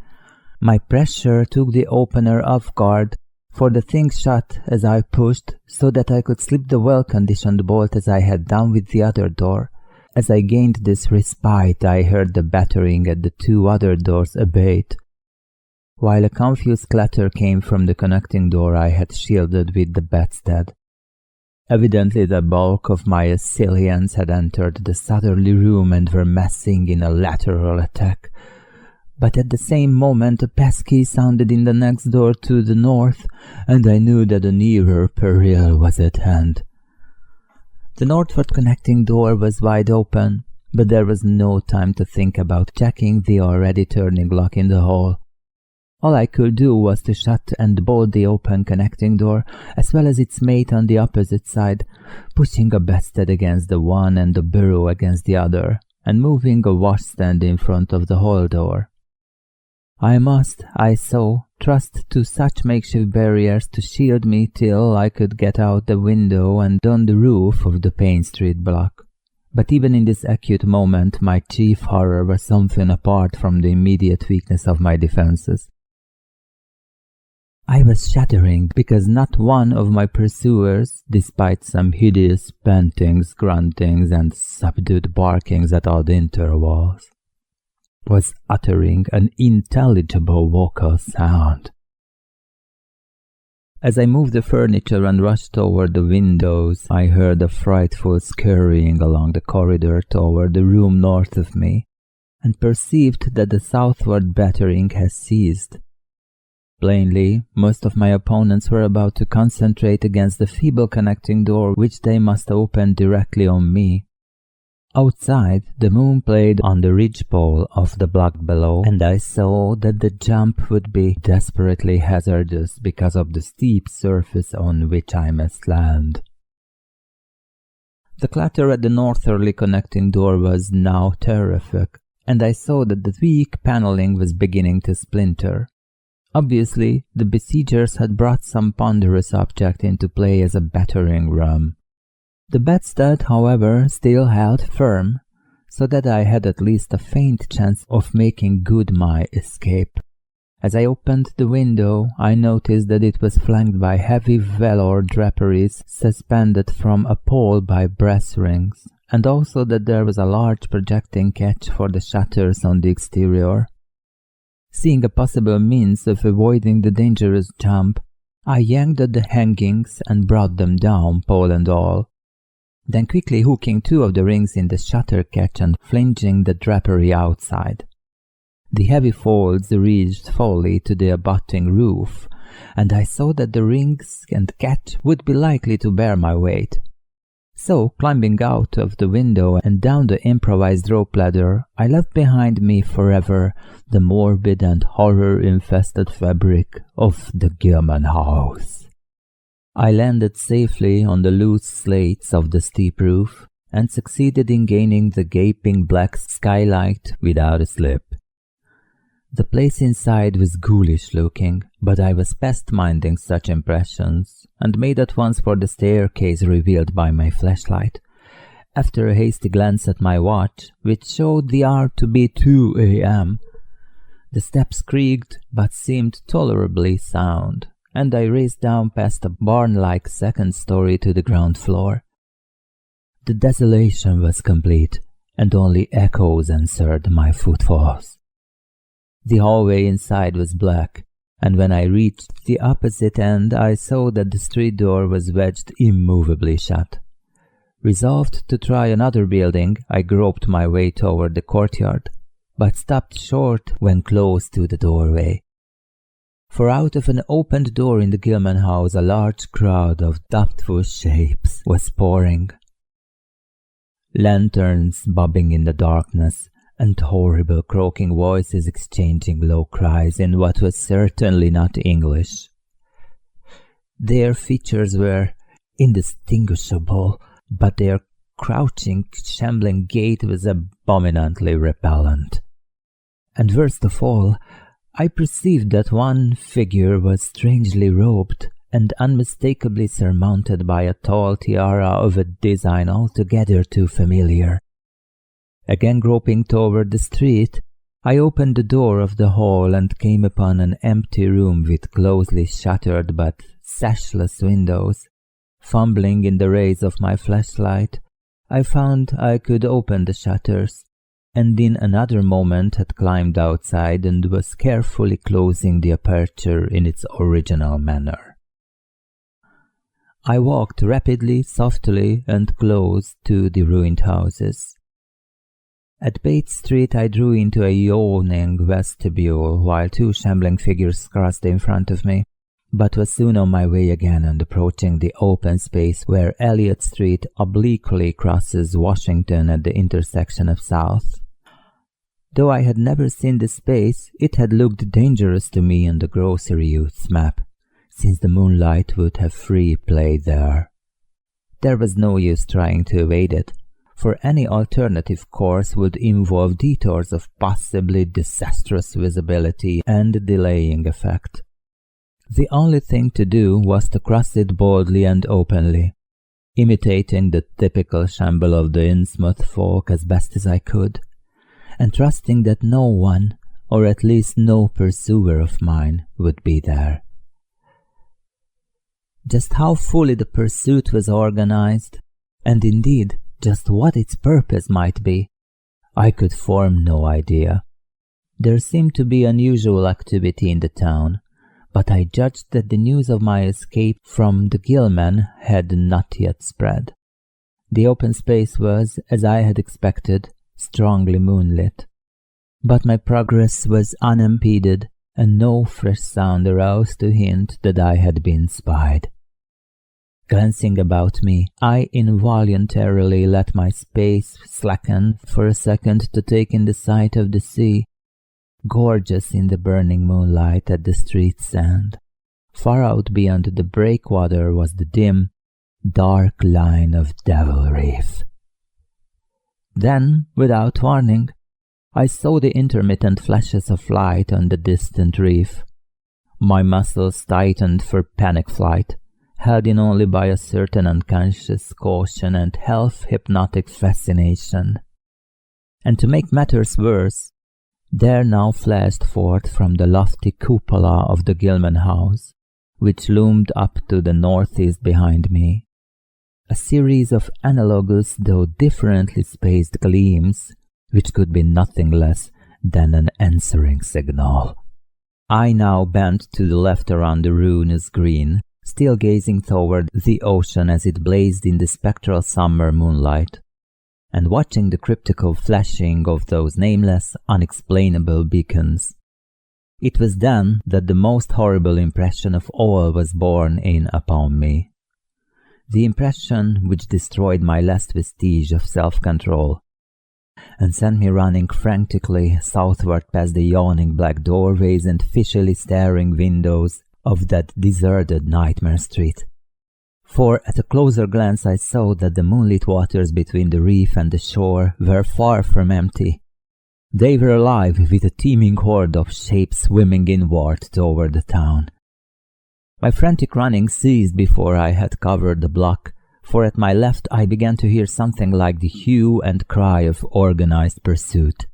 My pressure took the opener off guard, for the thing shut as I pushed, so that I could slip the well-conditioned bolt as I had done with the other door. As I gained this respite, I heard the battering at the two other doors abate, while a confused clatter came from the connecting door I had shielded with the bedstead. Evidently the bulk of my assailants had entered the southerly room and were massing in a lateral attack. But at the same moment a passkey sounded in the next door to the north, and I knew that a nearer peril was at hand. The northward connecting door was wide open, but there was no time to think about checking the already turning lock in the hall. All I could do was to shut and bolt the open connecting door, as well as its mate on the opposite side, pushing a bedstead against the one and a bureau against the other, and moving a washstand in front of the hall door. I must, I saw, trust to such makeshift barriers to shield me till I could get out the window and on the roof of the Payne Street block. But even in this acute moment my chief horror was something apart from the immediate weakness of my defenses. I was shuddering because not one of my pursuers, despite some hideous pantings, gruntings, and subdued barkings at odd intervals, was uttering an intelligible vocal sound. As I moved the furniture and rushed toward the windows, I heard a frightful scurrying along the corridor toward the room north of me, and perceived that the southward battering had ceased. Plainly, most of my opponents were about to concentrate against the feeble connecting door which they must open directly on me. Outside, the moon played on the ridgepole of the block below, and I saw that the jump would be desperately hazardous because of the steep surface on which I must land. The clatter at the northerly connecting door was now terrific, and I saw that the weak paneling was beginning to splinter. Obviously, the besiegers had brought some ponderous object into play as a battering ram. The bedstead, however, still held firm, so that I had at least a faint chance of making good my escape. As I opened the window, I noticed that it was flanked by heavy velour draperies suspended from a pole by brass rings, and also that there was a large projecting catch for the shutters on the exterior. Seeing a possible means of avoiding the dangerous jump, I yanked at the hangings and brought them down, pole and all, then quickly hooking two of the rings in the shutter catch and flinging the drapery outside. The heavy folds reached fully to the abutting roof, and I saw that the rings and catch would be likely to bear my weight. So, climbing out of the window and down the improvised rope ladder, I left behind me forever the morbid and horror-infested fabric of the Gilman house. I landed safely on the loose slates of the steep roof and succeeded in gaining the gaping black skylight without a slip. The place inside was ghoulish-looking, but I was past minding such impressions, and made at once for the staircase revealed by my flashlight. After a hasty glance at my watch, which showed the hour to be 2 a.m., the steps creaked but seemed tolerably sound, and I raced down past a barn-like second story to the ground floor. The desolation was complete, and only echoes answered my footfalls. The hallway inside was black, and when I reached the opposite end, I saw that the street door was wedged immovably shut. Resolved to try another building, I groped my way toward the courtyard, but stopped short when close to the doorway. For out of an opened door in the Gilman house, a large crowd of doubtful shapes was pouring. Lanterns bobbing in the darkness, and horrible croaking voices exchanging low cries in what was certainly not English. Their features were indistinguishable, but their crouching, shambling gait was abominably repellent. And worst of all, I perceived that one figure was strangely robed and unmistakably surmounted by a tall tiara of a design altogether too familiar. Again groping toward the street, I opened the door of the hall and came upon an empty room with closely shuttered but sashless windows. Fumbling in the rays of my flashlight, I found I could open the shutters, and in another moment had climbed outside and was carefully closing the aperture in its original manner. I walked rapidly, softly, and close to the ruined houses. At Bates Street I drew into a yawning vestibule while two shambling figures crossed in front of me, but was soon on my way again and approaching the open space where Elliott Street obliquely crosses Washington at the intersection of South. Though I had never seen the space, it had looked dangerous to me on the grocery youth's map, since the moonlight would have free play there. There was no use trying to evade it, for any alternative course would involve detours of possibly disastrous visibility and delaying effect. The only thing to do was to cross it boldly and openly, imitating the typical shamble of the Innsmouth folk as best as I could, and trusting that no one, or at least no pursuer of mine, would be there. Just how fully the pursuit was organized, and indeed just what its purpose might be, I could form no idea. There seemed to be unusual activity in the town, but I judged that the news of my escape from the Gilman had not yet spread. The open space was, as I had expected, strongly moonlit, but my progress was unimpeded, and no fresh sound aroused to hint that I had been spied. Glancing about me, I involuntarily let my pace slacken for a second to take in the sight of the sea, gorgeous in the burning moonlight at the street's end. Far out beyond the breakwater was the dim, dark line of Devil Reef. Then, without warning, I saw the intermittent flashes of light on the distant reef. My muscles tightened for panic flight, held in only by a certain unconscious caution and half-hypnotic fascination. And to make matters worse, there now flashed forth from the lofty cupola of the Gilman house, which loomed up to the northeast behind me, a series of analogous though differently spaced gleams, which could be nothing less than an answering signal. I now bent to the left around the ruinous green, still gazing toward the ocean as it blazed in the spectral summer moonlight, and watching the cryptical flashing of those nameless, unexplainable beacons. It was then that the most horrible impression of all was borne in upon me. the impression which destroyed my last vestige of self-control and sent me running frantically southward past the yawning black doorways and fishily staring windows of that deserted nightmare street. For at a closer glance I saw that the moonlit waters between the reef and the shore were far from empty. They were alive with a teeming horde of shapes swimming inward toward the town. My frantic running ceased before I had covered the block, for at my left I began to hear something like the hue and cry of organized pursuit.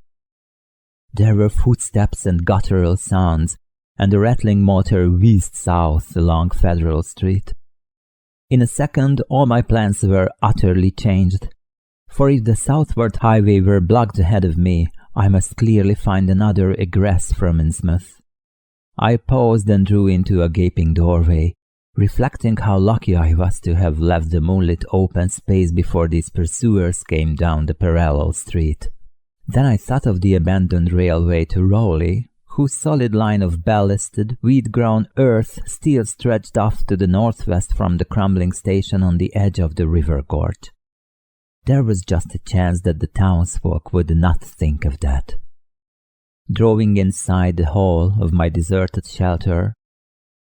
There were footsteps and guttural sounds, and the rattling motor whizzed south along Federal Street. In a second all my plans were utterly changed, for if the southward highway were blocked ahead of me, I must clearly find another egress from Innsmouth. I paused and drew into a gaping doorway, reflecting how lucky I was to have left the moonlit open space before these pursuers came down the parallel street. Then I thought of the abandoned railway to Rowley, whose solid line of ballasted, weed-grown earth still stretched off to the northwest from the crumbling station on the edge of the river gorge. There was just a chance that the townsfolk would not think of that. Drawing inside the hall of my deserted shelter,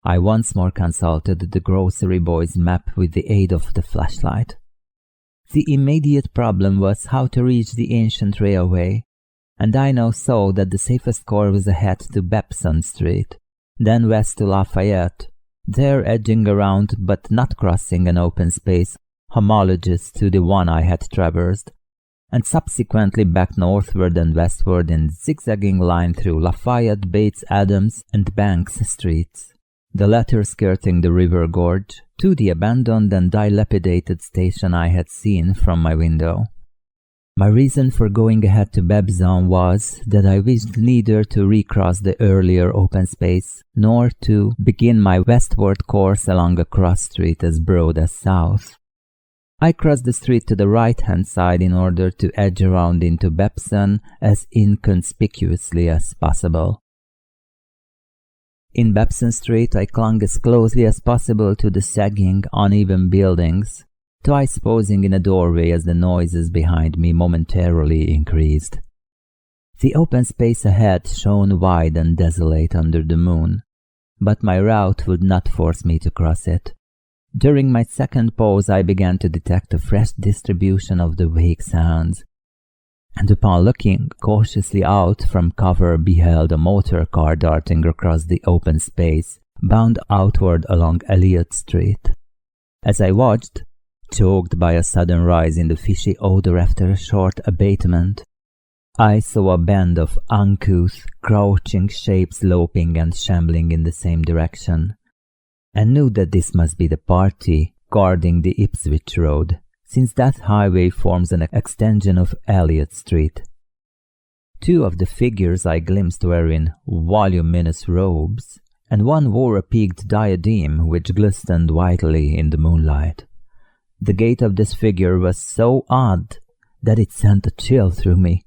I once more consulted the grocery boy's map with the aid of the flashlight. The immediate problem was how to reach the ancient railway, and I now saw that the safest course was ahead to Babson Street, then west to Lafayette, there edging around but not crossing an open space homologous to the one I had traversed, and subsequently back northward and westward in zigzagging line through Lafayette, Bates, Adams, and Banks streets, the latter skirting the river gorge, to the abandoned and dilapidated station I had seen from my window. My reason for going ahead to Babson was that I wished neither to recross the earlier open space, nor to begin my westward course along a cross street as broad as south. I crossed the street to the right-hand side in order to edge around into Babson as inconspicuously as possible. In Babson Street I clung as closely as possible to the sagging, uneven buildings, twice pausing in a doorway as the noises behind me momentarily increased. The open space ahead shone wide and desolate under the moon, but my route would not force me to cross it. During my second pause I began to detect a fresh distribution of the vague sounds, and upon looking cautiously out from cover beheld a motor car darting across the open space, bound outward along Elliott Street. As I watched, choked by a sudden rise in the fishy odor after a short abatement, I saw a band of uncouth, crouching shapes loping and shambling in the same direction, and knew that this must be the party guarding the Ipswich Road, since that highway forms an extension of Elliott Street. Two of the figures I glimpsed were in voluminous robes, and one wore a peaked diadem which glistened whitely in the moonlight. The gait of this figure was so odd that it sent a chill through me,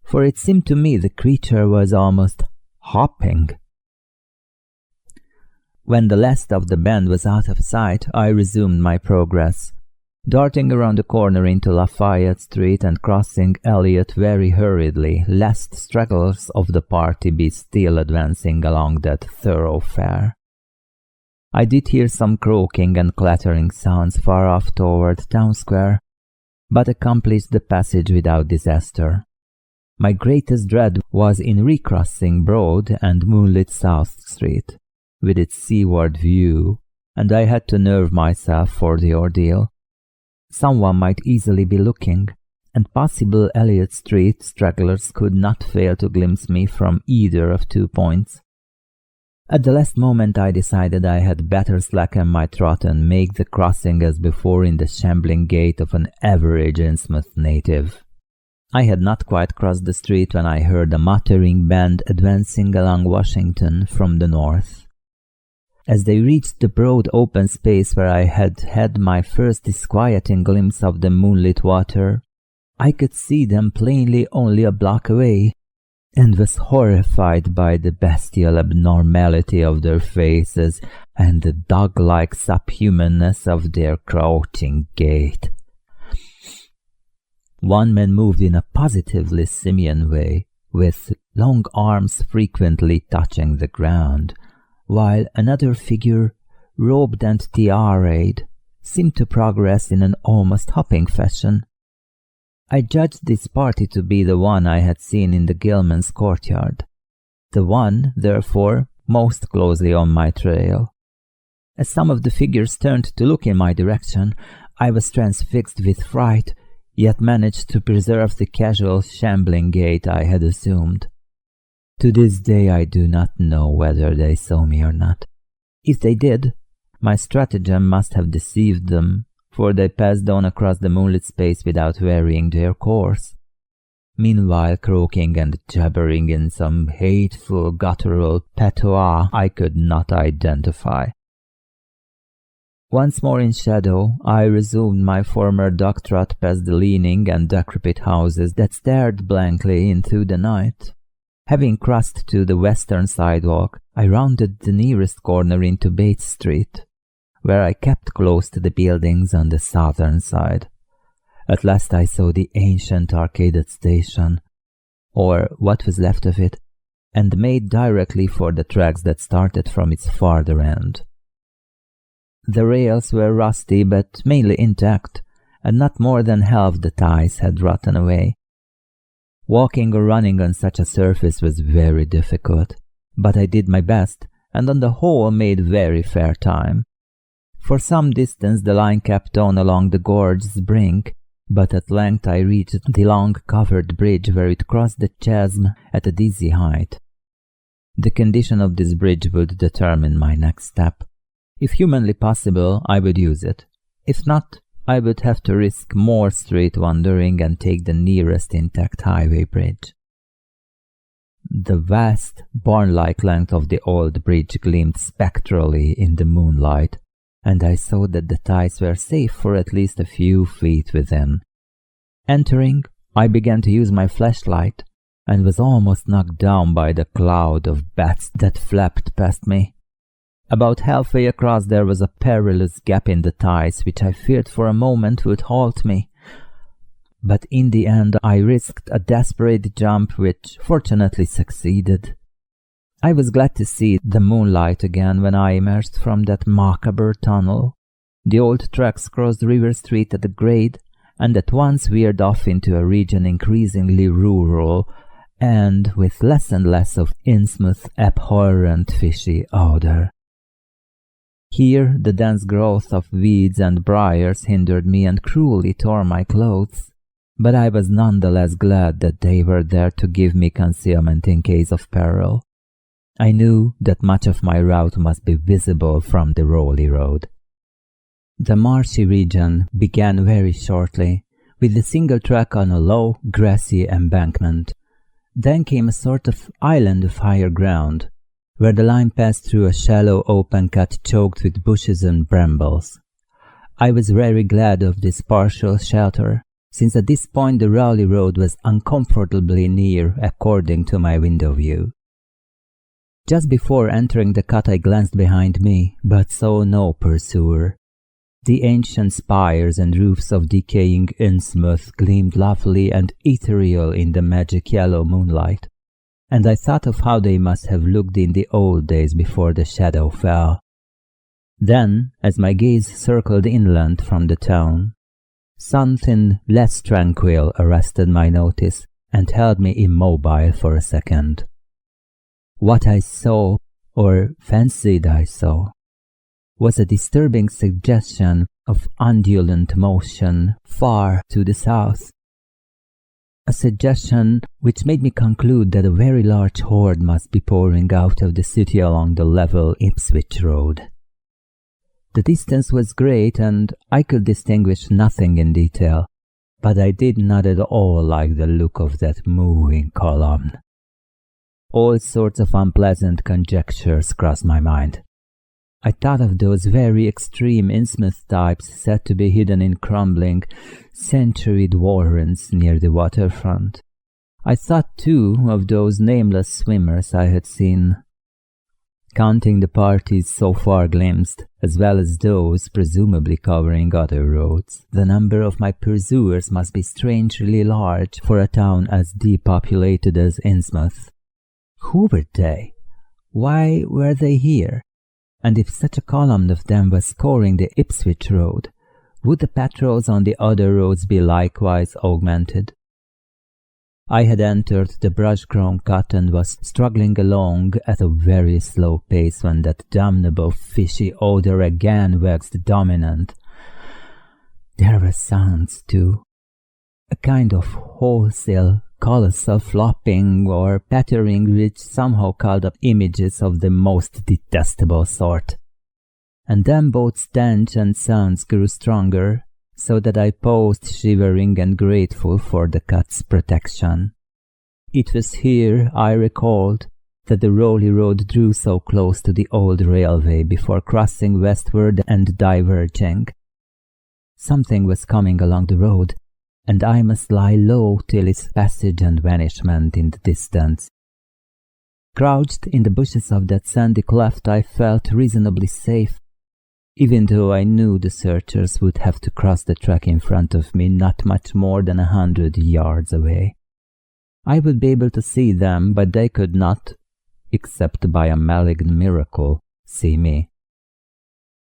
for it seemed to me the creature was almost hopping. When the last of the band was out of sight, I resumed my progress, darting around the corner into Lafayette Street and crossing Elliott very hurriedly, lest stragglers of the party be still advancing along that thoroughfare. I did hear some croaking and clattering sounds far off toward Town Square, but accomplished the passage without disaster. My greatest dread was in recrossing Broad and moonlit South Street, with its seaward view, and I had to nerve myself for the ordeal. Someone might easily be looking, and possible Elliott Street stragglers could not fail to glimpse me from either of 2 points. At the last moment I decided I had better slacken my trot and make the crossing as before in the shambling gait of an average Innsmouth native. I had not quite crossed the street when I heard a muttering band advancing along Washington from the north. As they reached the broad open space where I had had my first disquieting glimpse of the moonlit water, I could see them plainly only a block away, and was horrified by the bestial abnormality of their faces and the dog-like subhumanness of their crouching gait. One man moved in a positively simian way, with long arms frequently touching the ground, while another figure, robed and tiara'd, seemed to progress in an almost hopping fashion. I judged this party to be the one I had seen in the Gilman's courtyard, the one, therefore, most closely on my trail. As some of the figures turned to look in my direction, I was transfixed with fright, yet managed to preserve the casual, shambling gait I had assumed. To this day I do not know whether they saw me or not. If they did, my stratagem must have deceived them, for they passed on across the moonlit space without varying their course, meanwhile croaking and jabbering in some hateful guttural patois I could not identify. Once more in shadow, I resumed my former dog trot past the leaning and decrepit houses that stared blankly into the night. Having crossed to the western sidewalk, I rounded the nearest corner into Bates Street, where I kept close to the buildings on the southern side. At last I saw the ancient arcaded station, or what was left of it, and made directly for the tracks that started from its farther end. The rails were rusty but mainly intact, and not more than half the ties had rotten away. Walking or running on such a surface was very difficult, but I did my best, and on the whole made very fair time. For some distance the line kept on along the gorge's brink, but at length I reached the long covered bridge where it crossed the chasm at a dizzy height. The condition of this bridge would determine my next step. If humanly possible, I would use it. If not, I would have to risk more street wandering and take the nearest intact highway bridge. The vast, barn-like length of the old bridge gleamed spectrally in the moonlight, and I saw that the ties were safe for at least a few feet within. Entering, I began to use my flashlight, and was almost knocked down by the cloud of bats that flapped past me. About halfway across there was a perilous gap in the ties which I feared for a moment would halt me. But in the end I risked a desperate jump which fortunately succeeded. I was glad to see the moonlight again when I emerged from that macabre tunnel. The old tracks crossed River Street at a grade and at once veered off into a region increasingly rural and with less and less of Innsmouth's abhorrent fishy odor. Here the dense growth of weeds and briars hindered me and cruelly tore my clothes, but I was none the less glad that they were there to give me concealment in case of peril. I knew that much of my route must be visible from the rolly road. The marshy region began very shortly, with a single track on a low, grassy embankment. Then came a sort of island of higher ground, where the line passed through a shallow open cut choked with bushes and brambles. I was very glad of this partial shelter, since at this point the Rowley Road was uncomfortably near according to my window view. Just before entering the cut I glanced behind me, but saw no pursuer. The ancient spires and roofs of decaying Innsmouth gleamed lovely and ethereal in the magic yellow moonlight, and I thought of how they must have looked in the old days before the shadow fell. Then, as my gaze circled inland from the town, something less tranquil arrested my notice and held me immobile for a second. What I saw, or fancied I saw, was a disturbing suggestion of undulant motion far to the south. A suggestion which made me conclude that a very large horde must be pouring out of the city along the level Ipswich road. The distance was great and I could distinguish nothing in detail, but I did not at all like the look of that moving column. All sorts of unpleasant conjectures crossed my mind. I thought of those very extreme Innsmouth types said to be hidden in crumbling, centuried warrens near the waterfront, I thought too of those nameless swimmers I had seen. Counting the parties so far glimpsed, as well as those presumably covering other roads, the number of my pursuers must be strangely large for a town as depopulated as Innsmouth. Who were they? Why were they here? And if such a column of them was scoring the Ipswich road, would the patrols on the other roads be likewise augmented? I had entered the brush-grown cut and was struggling along at a very slow pace when that damnable fishy odor again waxed dominant. There were sounds, too. A kind of wholesale, colossal flopping or pattering which somehow called up images of the most detestable sort. And then both stench and sounds grew stronger, so that I paused shivering and grateful for the cut's protection. It was here, I recalled, that the Rowley Road drew so close to the old railway before crossing westward and diverging. Something was coming along the road, and I must lie low till its passage and vanishment in the distance. Crouched in the bushes of that sandy cleft, I felt reasonably safe, even though I knew the searchers would have to cross the track in front of me not much more than 100 yards away. I would be able to see them, but they could not, except by a malignant miracle, see me.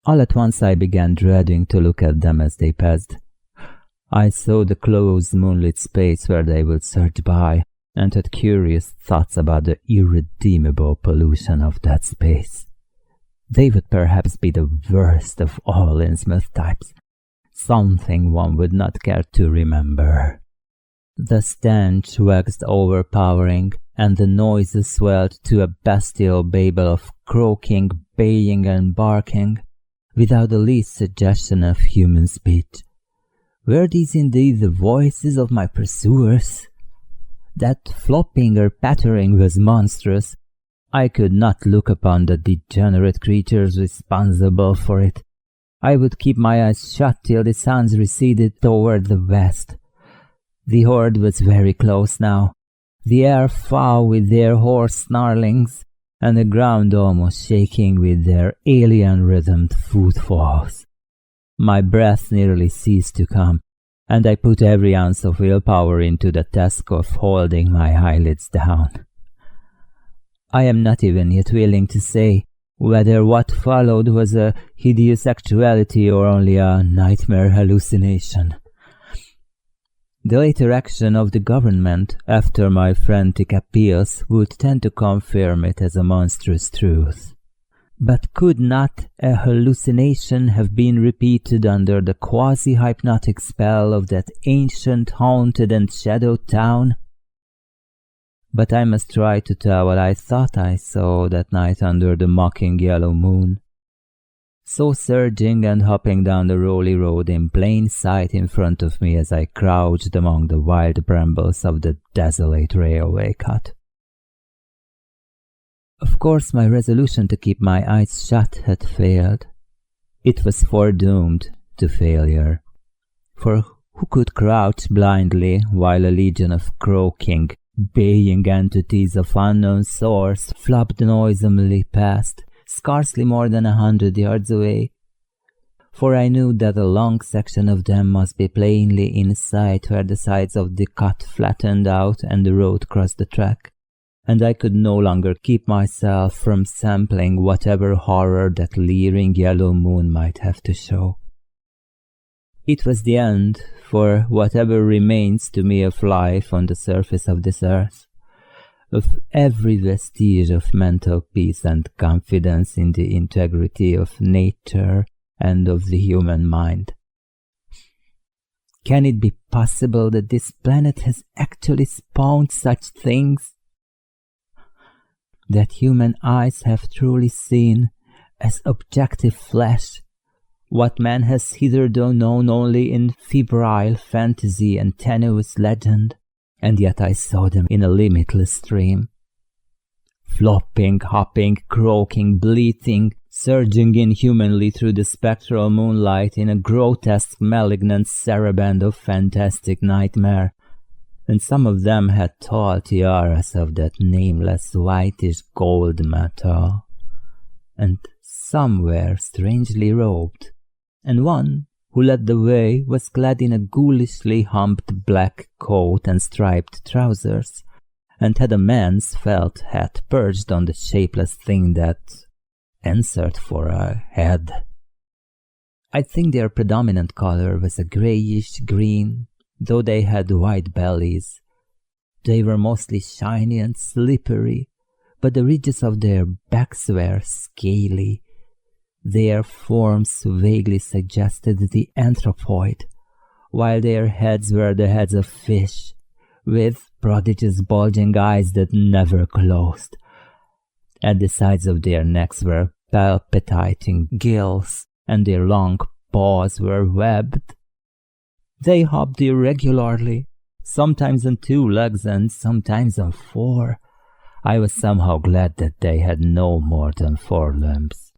All at once I began dreading to look at them as they passed. I saw the close moonlit space where they would surge by, and had curious thoughts about the irredeemable pollution of that space. They would perhaps be the worst of all Innsmouth types, something one would not care to remember. The stench waxed overpowering, and the noises swelled to a bestial babel of croaking, baying, and barking, without the least suggestion of human speech. Were these indeed the voices of my pursuers? That flopping or pattering was monstrous. I could not look upon the degenerate creatures responsible for it. I would keep my eyes shut till the sounds receded toward the west. The horde was very close now, the air foul with their hoarse snarlings, and the ground almost shaking with their alien-rhythmed footfalls. My breath nearly ceased to come, and I put every ounce of willpower into the task of holding my eyelids down. I am not even yet willing to say whether what followed was a hideous actuality or only a nightmare hallucination. The later action of the government, after my frantic appeals, would tend to confirm it as a monstrous truth. But could not a hallucination have been repeated under the quasi-hypnotic spell of that ancient, haunted and shadowed town? But I must try to tell what I thought I saw that night under the mocking yellow moon, so surging and hopping down the Rowley Road in plain sight in front of me as I crouched among the wild brambles of the desolate railway cut. Of course, my resolution to keep my eyes shut had failed. It was foredoomed to failure. For who could crouch blindly while a legion of croaking, baying entities of unknown source flopped noisomely past, scarcely more than 100 yards away? For I knew that a long section of them must be plainly in sight where the sides of the cut flattened out and the road crossed the track, and I could no longer keep myself from sampling whatever horror that leering yellow moon might have to show. It was the end for whatever remains to me of life on the surface of this earth, of every vestige of mental peace and confidence in the integrity of nature and of the human mind. Can it be possible that this planet has actually spawned such things? That human eyes have truly seen, as objective flesh, what man has hitherto known only in febrile fantasy and tenuous legend, and yet I saw them in a limitless stream. Flopping, hopping, croaking, bleating, surging inhumanly through the spectral moonlight in a grotesque, malignant saraband of fantastic nightmare, and some of them had tall tiaras of that nameless whitish gold metal, and some were strangely robed, and one who led the way was clad in a ghoulishly humped black coat and striped trousers, and had a man's felt hat perched on the shapeless thing that answered for a head. I think their predominant color was a greyish green, though they had white bellies. They were mostly shiny and slippery, but the ridges of their backs were scaly. Their forms vaguely suggested the anthropoid, while their heads were the heads of fish, with prodigious bulging eyes that never closed. At the sides of their necks were palpitating gills, and their long paws were webbed. They hopped irregularly, sometimes on 2 legs and sometimes on 4. I was somehow glad that they had no more than 4 limbs.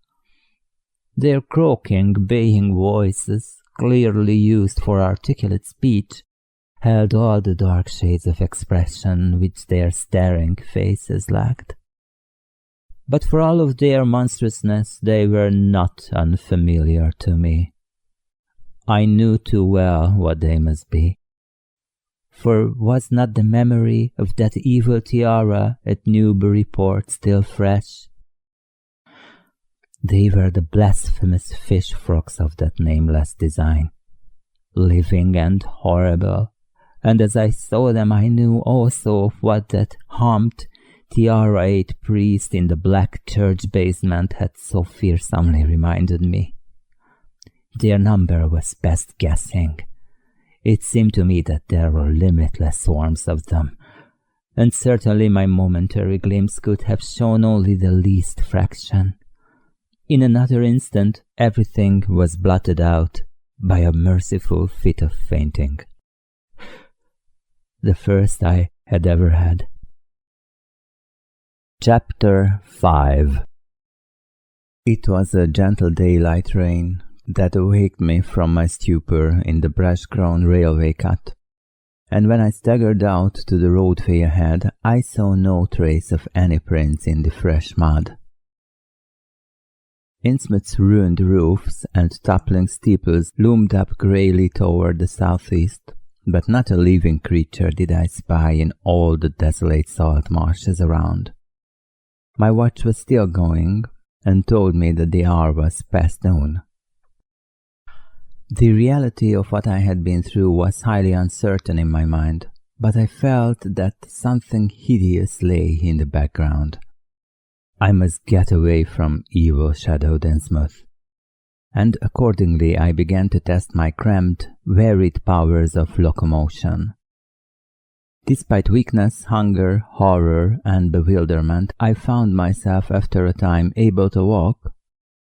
Their croaking, baying voices, clearly used for articulate speech, held all the dark shades of expression which their staring faces lacked. But for all of their monstrousness, they were not unfamiliar to me. I knew too well what they must be. For was not the memory of that evil tiara at Newburyport still fresh? They were the blasphemous fish frogs of that nameless design, living and horrible, and as I saw them I knew also of what that humped, tiara-eyed priest in the black church basement had so fearsomely reminded me. Their number was past guessing. It seemed to me that there were limitless swarms of them, and certainly my momentary glimpse could have shown only the least fraction. In another instant, everything was blotted out by a merciful fit of fainting. The first I had ever had. Chapter 5. It was a gentle daylight rain that awaked me from my stupor in the brush-grown railway cut, and when I staggered out to the roadway ahead, I saw no trace of any prints in the fresh mud. Innsmouth's ruined roofs and toppling steeples loomed up greyly toward the southeast, but not a living creature did I spy in all the desolate salt marshes around. My watch was still going, and told me that the hour was past noon. The reality of what I had been through was highly uncertain in my mind, but I felt that something hideous lay in the background. I must get away from evil-shadowed Innsmouth, and accordingly I began to test my cramped, wearied powers of locomotion. Despite weakness, hunger, horror, and bewilderment, I found myself after a time able to walk,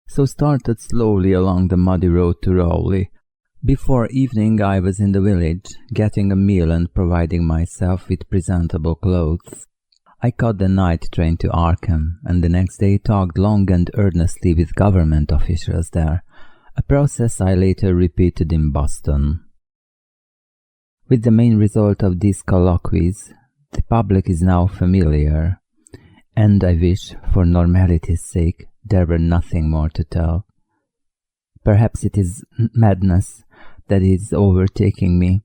so started slowly along the muddy road to Rowley. Before evening I was in the village, getting a meal and providing myself with presentable clothes. I caught the night train to Arkham, and the next day talked long and earnestly with government officials there, a process I later repeated in Boston. With the main result of these colloquies, the public is now familiar, and I wish, for normality's sake, there were nothing more to tell. Perhaps it is madness that is overtaking me,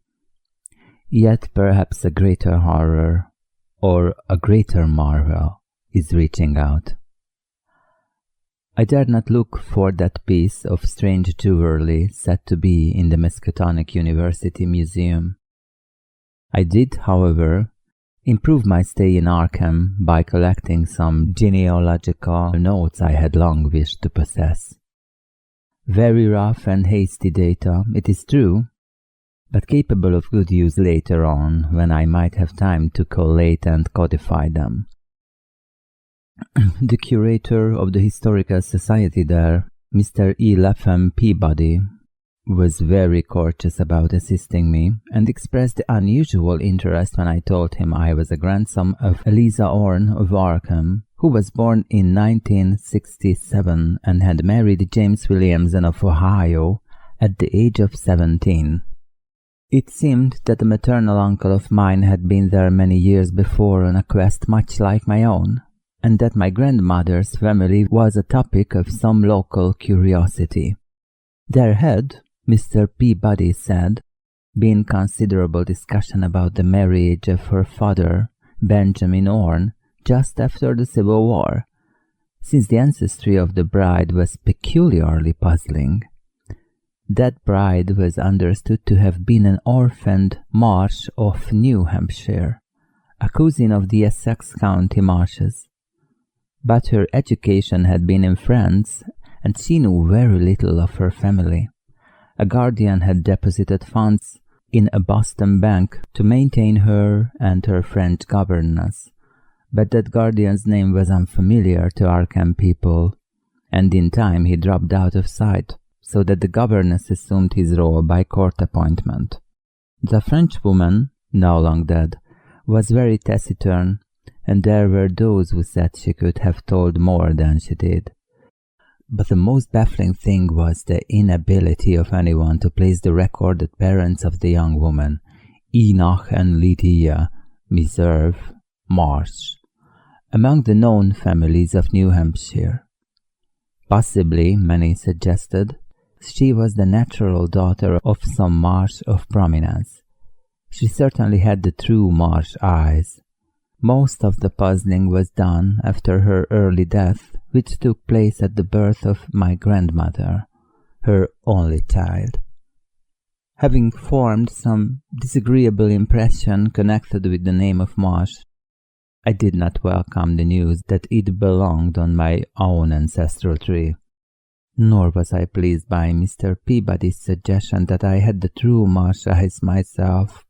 yet perhaps a greater horror, or a greater marvel, is reaching out. I dared not look for that piece of strange jewelry said to be in the Miskatonic University Museum. I did, however, improve my stay in Arkham by collecting some genealogical notes I had long wished to possess. Very rough and hasty data, it is true, but capable of good use later on when I might have time to collate and codify them. The curator of the Historical Society there, Mr. E. Lapham Peabody, was very courteous about assisting me, and expressed unusual interest when I told him I was a grandson of Eliza Orne of Arkham, who was born in 1967 and had married James Williamson of Ohio at the age of 17. It seemed that a maternal uncle of mine had been there many years before on a quest much like my own, and that my grandmother's family was a topic of some local curiosity. There had, Mr. Peabody said, been considerable discussion about the marriage of her father, Benjamin Orne, just after the Civil War, since the ancestry of the bride was peculiarly puzzling. That bride was understood to have been an orphaned Marsh of New Hampshire, a cousin of the Essex County Marshes. But her education had been in France, and she knew very little of her family. A guardian had deposited funds in a Boston bank to maintain her and her French governess, but that guardian's name was unfamiliar to Arkham people, and in time he dropped out of sight, so that the governess assumed his role by court appointment. The Frenchwoman, now long dead, was very taciturn, and there were those who said she could have told more than she did. But the most baffling thing was the inability of anyone to place the recorded parents of the young woman, Enoch and Lydia Meserve Marsh, among the known families of New Hampshire. Possibly, many suggested, she was the natural daughter of some Marsh of prominence. She certainly had the true Marsh eyes. Most of the puzzling was done after her early death, which took place at the birth of my grandmother, her only child. Having formed some disagreeable impression connected with the name of Marsh, I did not welcome the news that it belonged on my own ancestral tree. Nor was I pleased by Mr. Peabody's suggestion that I had the true Marsh eyes myself.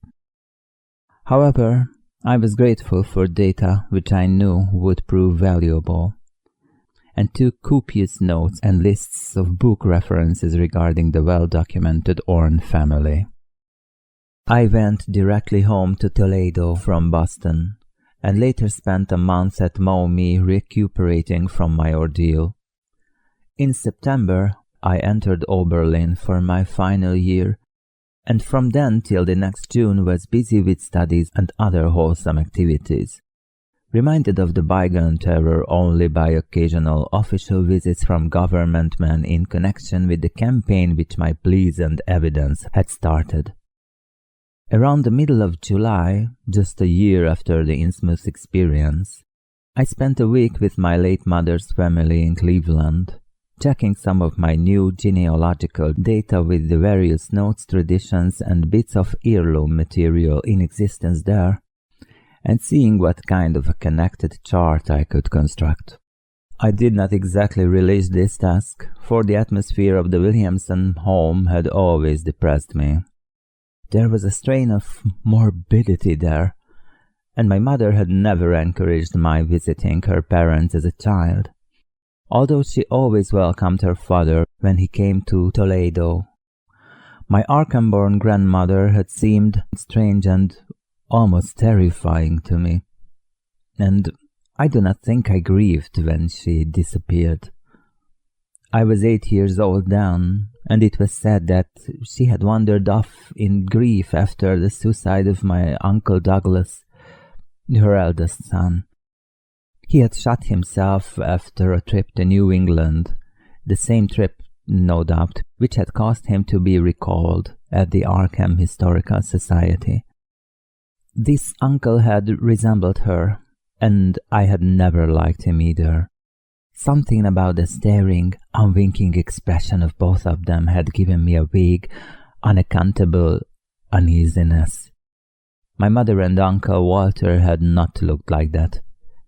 However, I was grateful for data which I knew would prove valuable, and took copious notes and lists of book references regarding the well-documented Orne family. I went directly home to Toledo from Boston, and later spent a month at Maumee recuperating from my ordeal. In September, I entered Oberlin for my final year, and from then till the next June was busy with studies and other wholesome activities, reminded of the bygone terror only by occasional official visits from government men in connection with the campaign which my pleas and evidence had started. Around the middle of July, just a year after the Innsmouth experience, I spent a week with my late mother's family in Cleveland, checking some of my new genealogical data with the various notes, traditions, and bits of heirloom material in existence there, and seeing what kind of a connected chart I could construct. I did not exactly relish this task, for the atmosphere of the Williamson home had always depressed me. There was a strain of morbidity there, and my mother had never encouraged my visiting her parents as a child, although she always welcomed her father when he came to Toledo. My Arkham-born grandmother had seemed strange and almost terrifying to me, and I do not think I grieved when she disappeared. I was 8 years old then, and it was said that she had wandered off in grief after the suicide of my Uncle Douglas, her eldest son. He had shot himself after a trip to New England, the same trip, no doubt, which had caused him to be recalled at the Arkham Historical Society. This uncle had resembled her, and I had never liked him either. Something about the staring, unwinking expression of both of them had given me a vague, unaccountable uneasiness. My mother and Uncle Walter had not looked like that.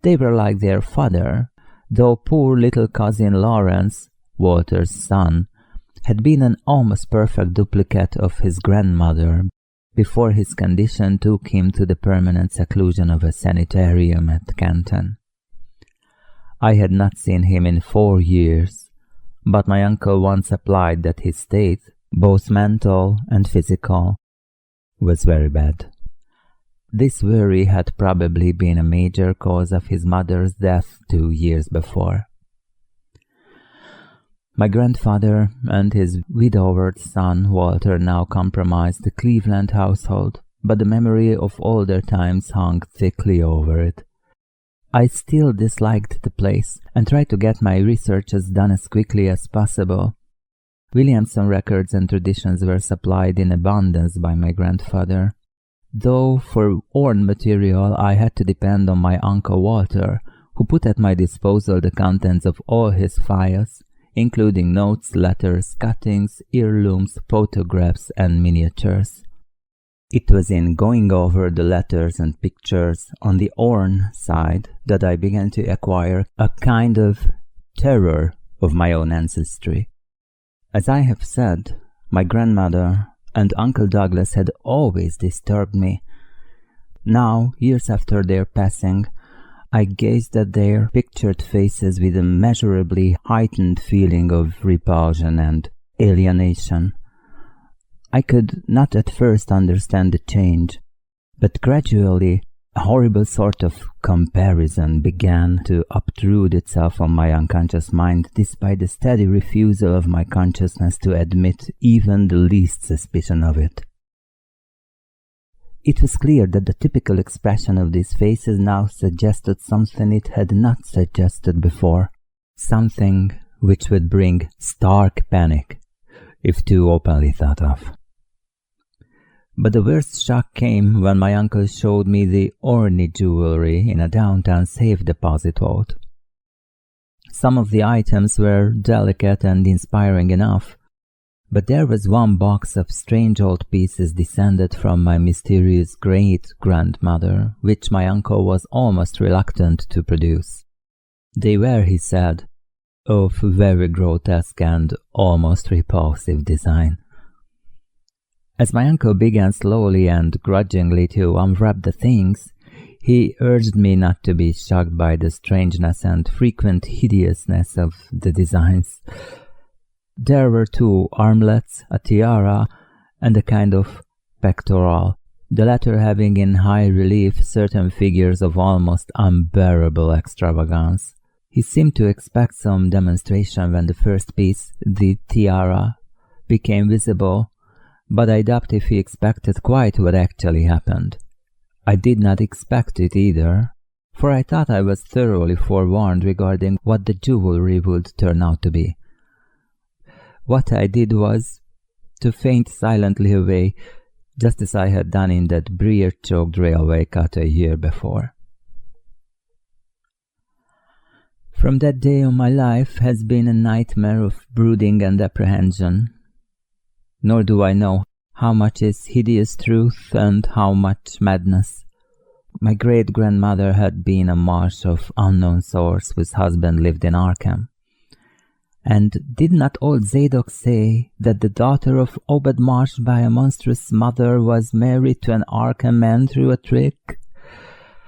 They were like their father, though poor little cousin Lawrence, Walter's son, had been an almost perfect duplicate of his grandmother before his condition took him to the permanent seclusion of a sanitarium at Canton. I had not seen him in 4 years, but my uncle once applied that his state, both mental and physical, was very bad. This worry had probably been a major cause of his mother's death 2 years before. My grandfather and his widowed son Walter now comprised the Cleveland household, but the memory of older times hung thickly over it. I still disliked the place and tried to get my researches done as quickly as possible. Williamson records and traditions were supplied in abundance by my grandfather, though for orn material I had to depend on my uncle Walter, who put at my disposal the contents of all his files, including notes, letters, cuttings, heirlooms, photographs, and miniatures. It was in going over the letters and pictures on the Orne side that I began to acquire a kind of terror of my own ancestry. As I have said, my grandmother and Uncle Douglas had always disturbed me. Now, years after their passing, I gazed at their pictured faces with a measurably heightened feeling of repulsion and alienation. I could not at first understand the change, but gradually a horrible sort of comparison began to obtrude itself on my unconscious mind, despite the steady refusal of my consciousness to admit even the least suspicion of it. It was clear that the typical expression of these faces now suggested something it had not suggested before, something which would bring stark panic, if too openly thought of. But the worst shock came when my uncle showed me the orny jewelry in a downtown safe deposit vault. Some of the items were delicate and inspiring enough, but there was one box of strange old pieces descended from my mysterious great-grandmother, which my uncle was almost reluctant to produce. They were, he said, of very grotesque and almost repulsive design. As my uncle began slowly and grudgingly to unwrap the things, he urged me not to be shocked by the strangeness and frequent hideousness of the designs. There were 2 armlets, a tiara, and a kind of pectoral, the latter having in high relief certain figures of almost unbearable extravagance. He seemed to expect some demonstration when the first piece, the tiara, became visible, but I doubt if he expected quite what actually happened. I did not expect it either, for I thought I was thoroughly forewarned regarding what the jewelry would turn out to be. What I did was to faint silently away, just as I had done in that briar-choked railway cut a year before. From that day on, my life has been a nightmare of brooding and apprehension. Nor do I know how much is hideous truth and how much madness. My great-grandmother had been a marsh of unknown source whose husband lived in Arkham. And did not old Zadok say that the daughter of Obed Marsh by a monstrous mother was married to an Arkham man through a trick?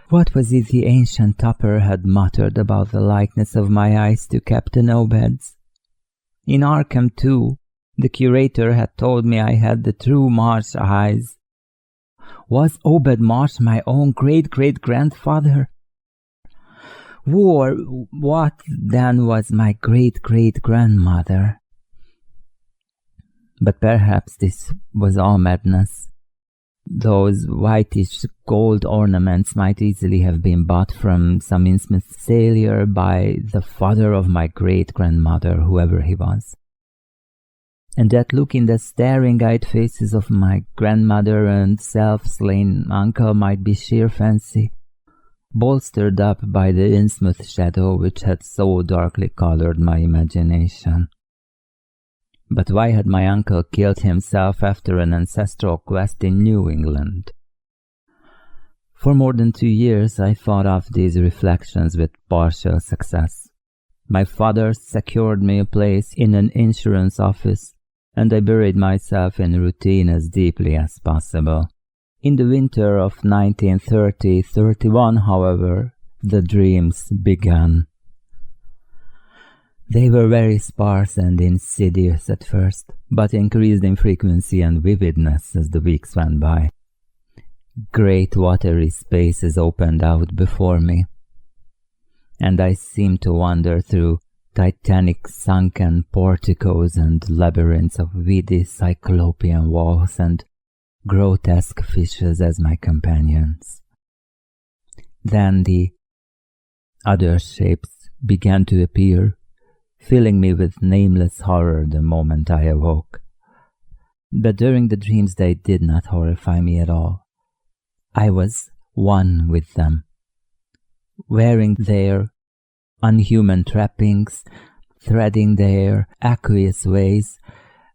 What was it the ancient Tupper had muttered about the likeness of my eyes to Captain Obed's? In Arkham, too, the curator had told me I had the true Marsh eyes. Was Obed Marsh my own great-great-grandfather? Or what then was my great-great-grandmother? But perhaps this was all madness. Those whitish gold ornaments might easily have been bought from some Innsmouth sailor by the father of my great-grandmother, whoever he was. And that look in the staring-eyed faces of my grandmother and self-slain uncle might be sheer fancy, bolstered up by the Innsmouth shadow which had so darkly colored my imagination. But why had my uncle killed himself after an ancestral quest in New England? For more than 2 years I thought of these reflections with partial success. My father secured me a place in an insurance office, and I buried myself in routine as deeply as possible. In the winter of 1930-31, however, the dreams began. They were very sparse and insidious at first, but increased in frequency and vividness as the weeks went by. Great watery spaces opened out before me, and I seemed to wander through titanic sunken porticos and labyrinths of weedy cyclopean walls and grotesque fishes as my companions. Then the other shapes began to appear, filling me with nameless horror the moment I awoke. But during the dreams they did not horrify me at all. I was one with them, wearing their unhuman trappings, threading their aqueous ways,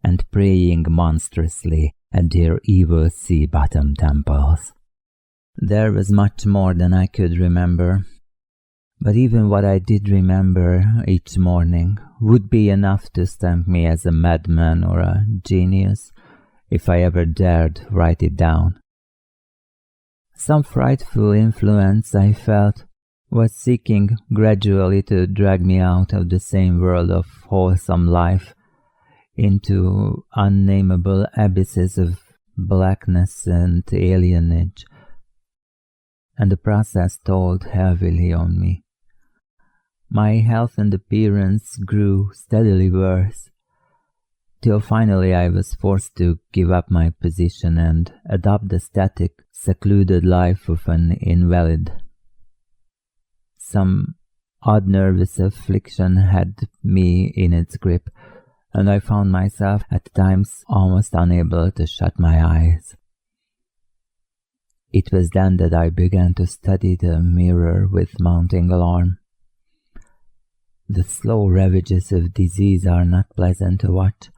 and praying monstrously at their evil sea-bottom temples. There was much more than I could remember, but even what I did remember each morning would be enough to stamp me as a madman or a genius if I ever dared write it down. Some frightful influence, I felt, was seeking gradually to drag me out of the same world of wholesome life into unnameable abysses of blackness and alienage, and the process told heavily on me. My health and appearance grew steadily worse, till finally I was forced to give up my position and adopt the static, secluded life of an invalid. Some odd nervous affliction had me in its grip, and I found myself at times almost unable to shut my eyes. It was then that I began to study the mirror with mounting alarm. The slow ravages of disease are not pleasant to watch,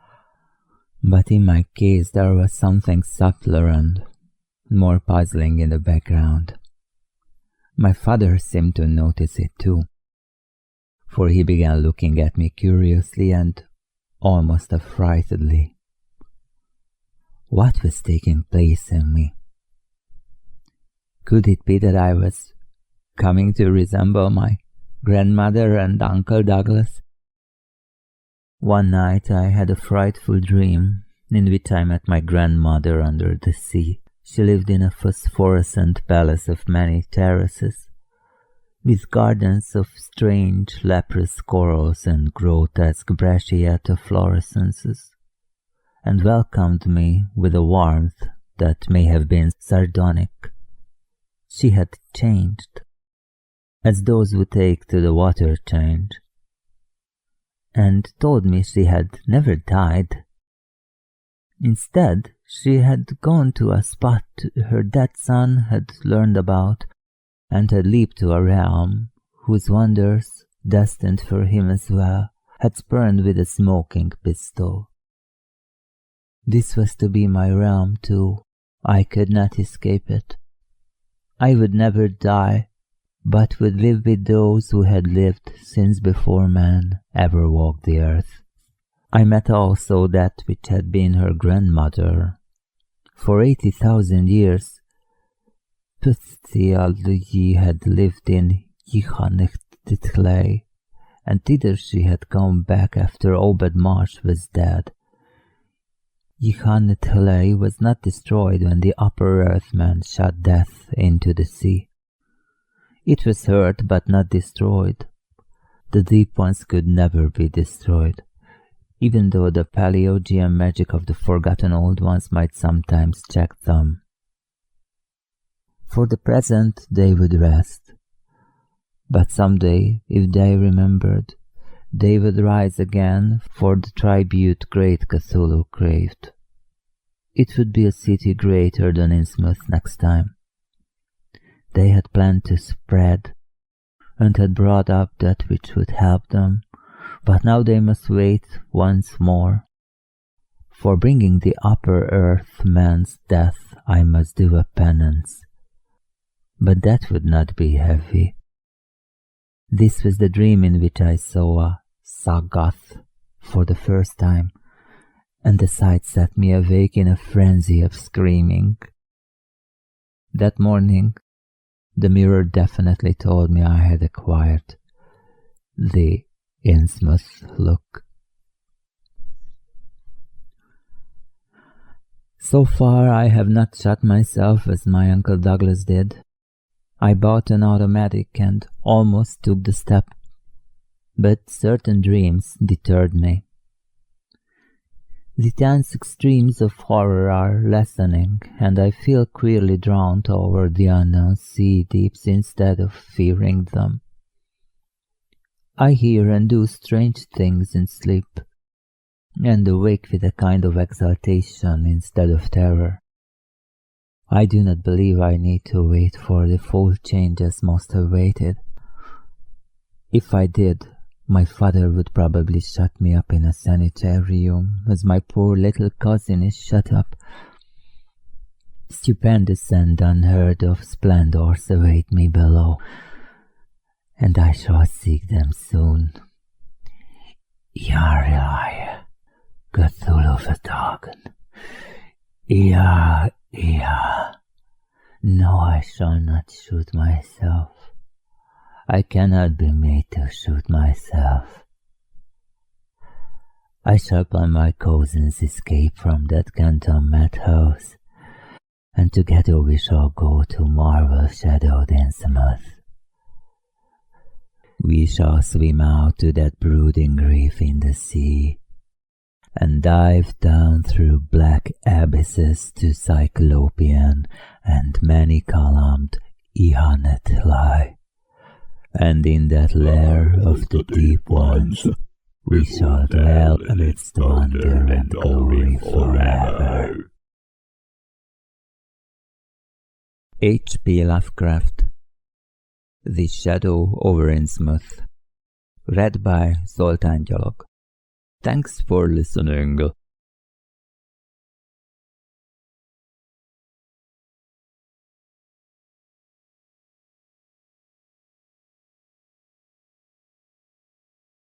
but in my case there was something subtler and more puzzling in the background. My father seemed to notice it too, for he began looking at me curiously and almost affrightedly. What was taking place in me? Could it be that I was coming to resemble my grandmother and Uncle Douglas? One night I had a frightful dream in which I met my grandmother under the sea. She lived in a phosphorescent palace of many terraces, with gardens of strange leprous corals and grotesque brachiata fluorescences, and welcomed me with a warmth that may have been sardonic. She had changed, as those who take to the water change, and told me she had never died. Instead, she had gone to a spot her dead son had learned about, and had leaped to a realm whose wonders, destined for him as well, had spurned with a smoking pistol. This was to be my realm too. I could not escape it. I would never die, but would live with those who had lived since before man ever walked the earth. I met also that which had been her grandmother. For 80,000 years, Puthialyi had lived in Yihanechtitlei, and thither she had come back after Obed Marsh was dead. Yihanechtitlei was not destroyed when the upper earthman shot death into the sea. It was hurt but not destroyed. The deep ones could never be destroyed, even though the Paleogean magic of the forgotten old ones might sometimes check them. For the present they would rest, but someday, if they remembered, they would rise again for the tribute great Cthulhu craved. It would be a city greater than Innsmouth next time. They had planned to spread, and had brought up that which would help them, but now they must wait once more. For bringing the upper earth man's death I must do a penance, but that would not be heavy. This was the dream in which I saw a Sagoth for the first time, and the sight set me awake in a frenzy of screaming. That morning, the mirror definitely told me I had acquired the Innsmouth look. So far I have not shot myself as my Uncle Douglas did. I bought an automatic and almost took the step. but certain dreams deterred me. The tense extremes of horror are lessening, and I feel queerly drawn toward the unknown sea deeps instead of fearing them. I hear and do strange things in sleep, and awake with a kind of exaltation instead of terror. I do not believe I need to wait for the full changes most have waited. If I did, my father would probably shut me up in a sanitarium, as my poor little cousin is shut up. Stupendous and unheard of splendors await me below, and I shall seek them soon. Yarrai, Cthulhu-Vertagen. No, I shall not shoot myself. I cannot be made to shoot myself. I shall plan my cousin's escape from that cantonment house, and together we shall go to marvel-shadowed Innsmouth. We shall swim out to that brooding reef in the sea, and dive down through black abysses to Cyclopean and many-columned Ihanatlai. And in that lair of the deep ones, we shall dwell amidst wonder and glory forever. H.P. Lovecraft. The Shadow over Innsmouth. Read by Zoltán Gyalog. Thanks for listening.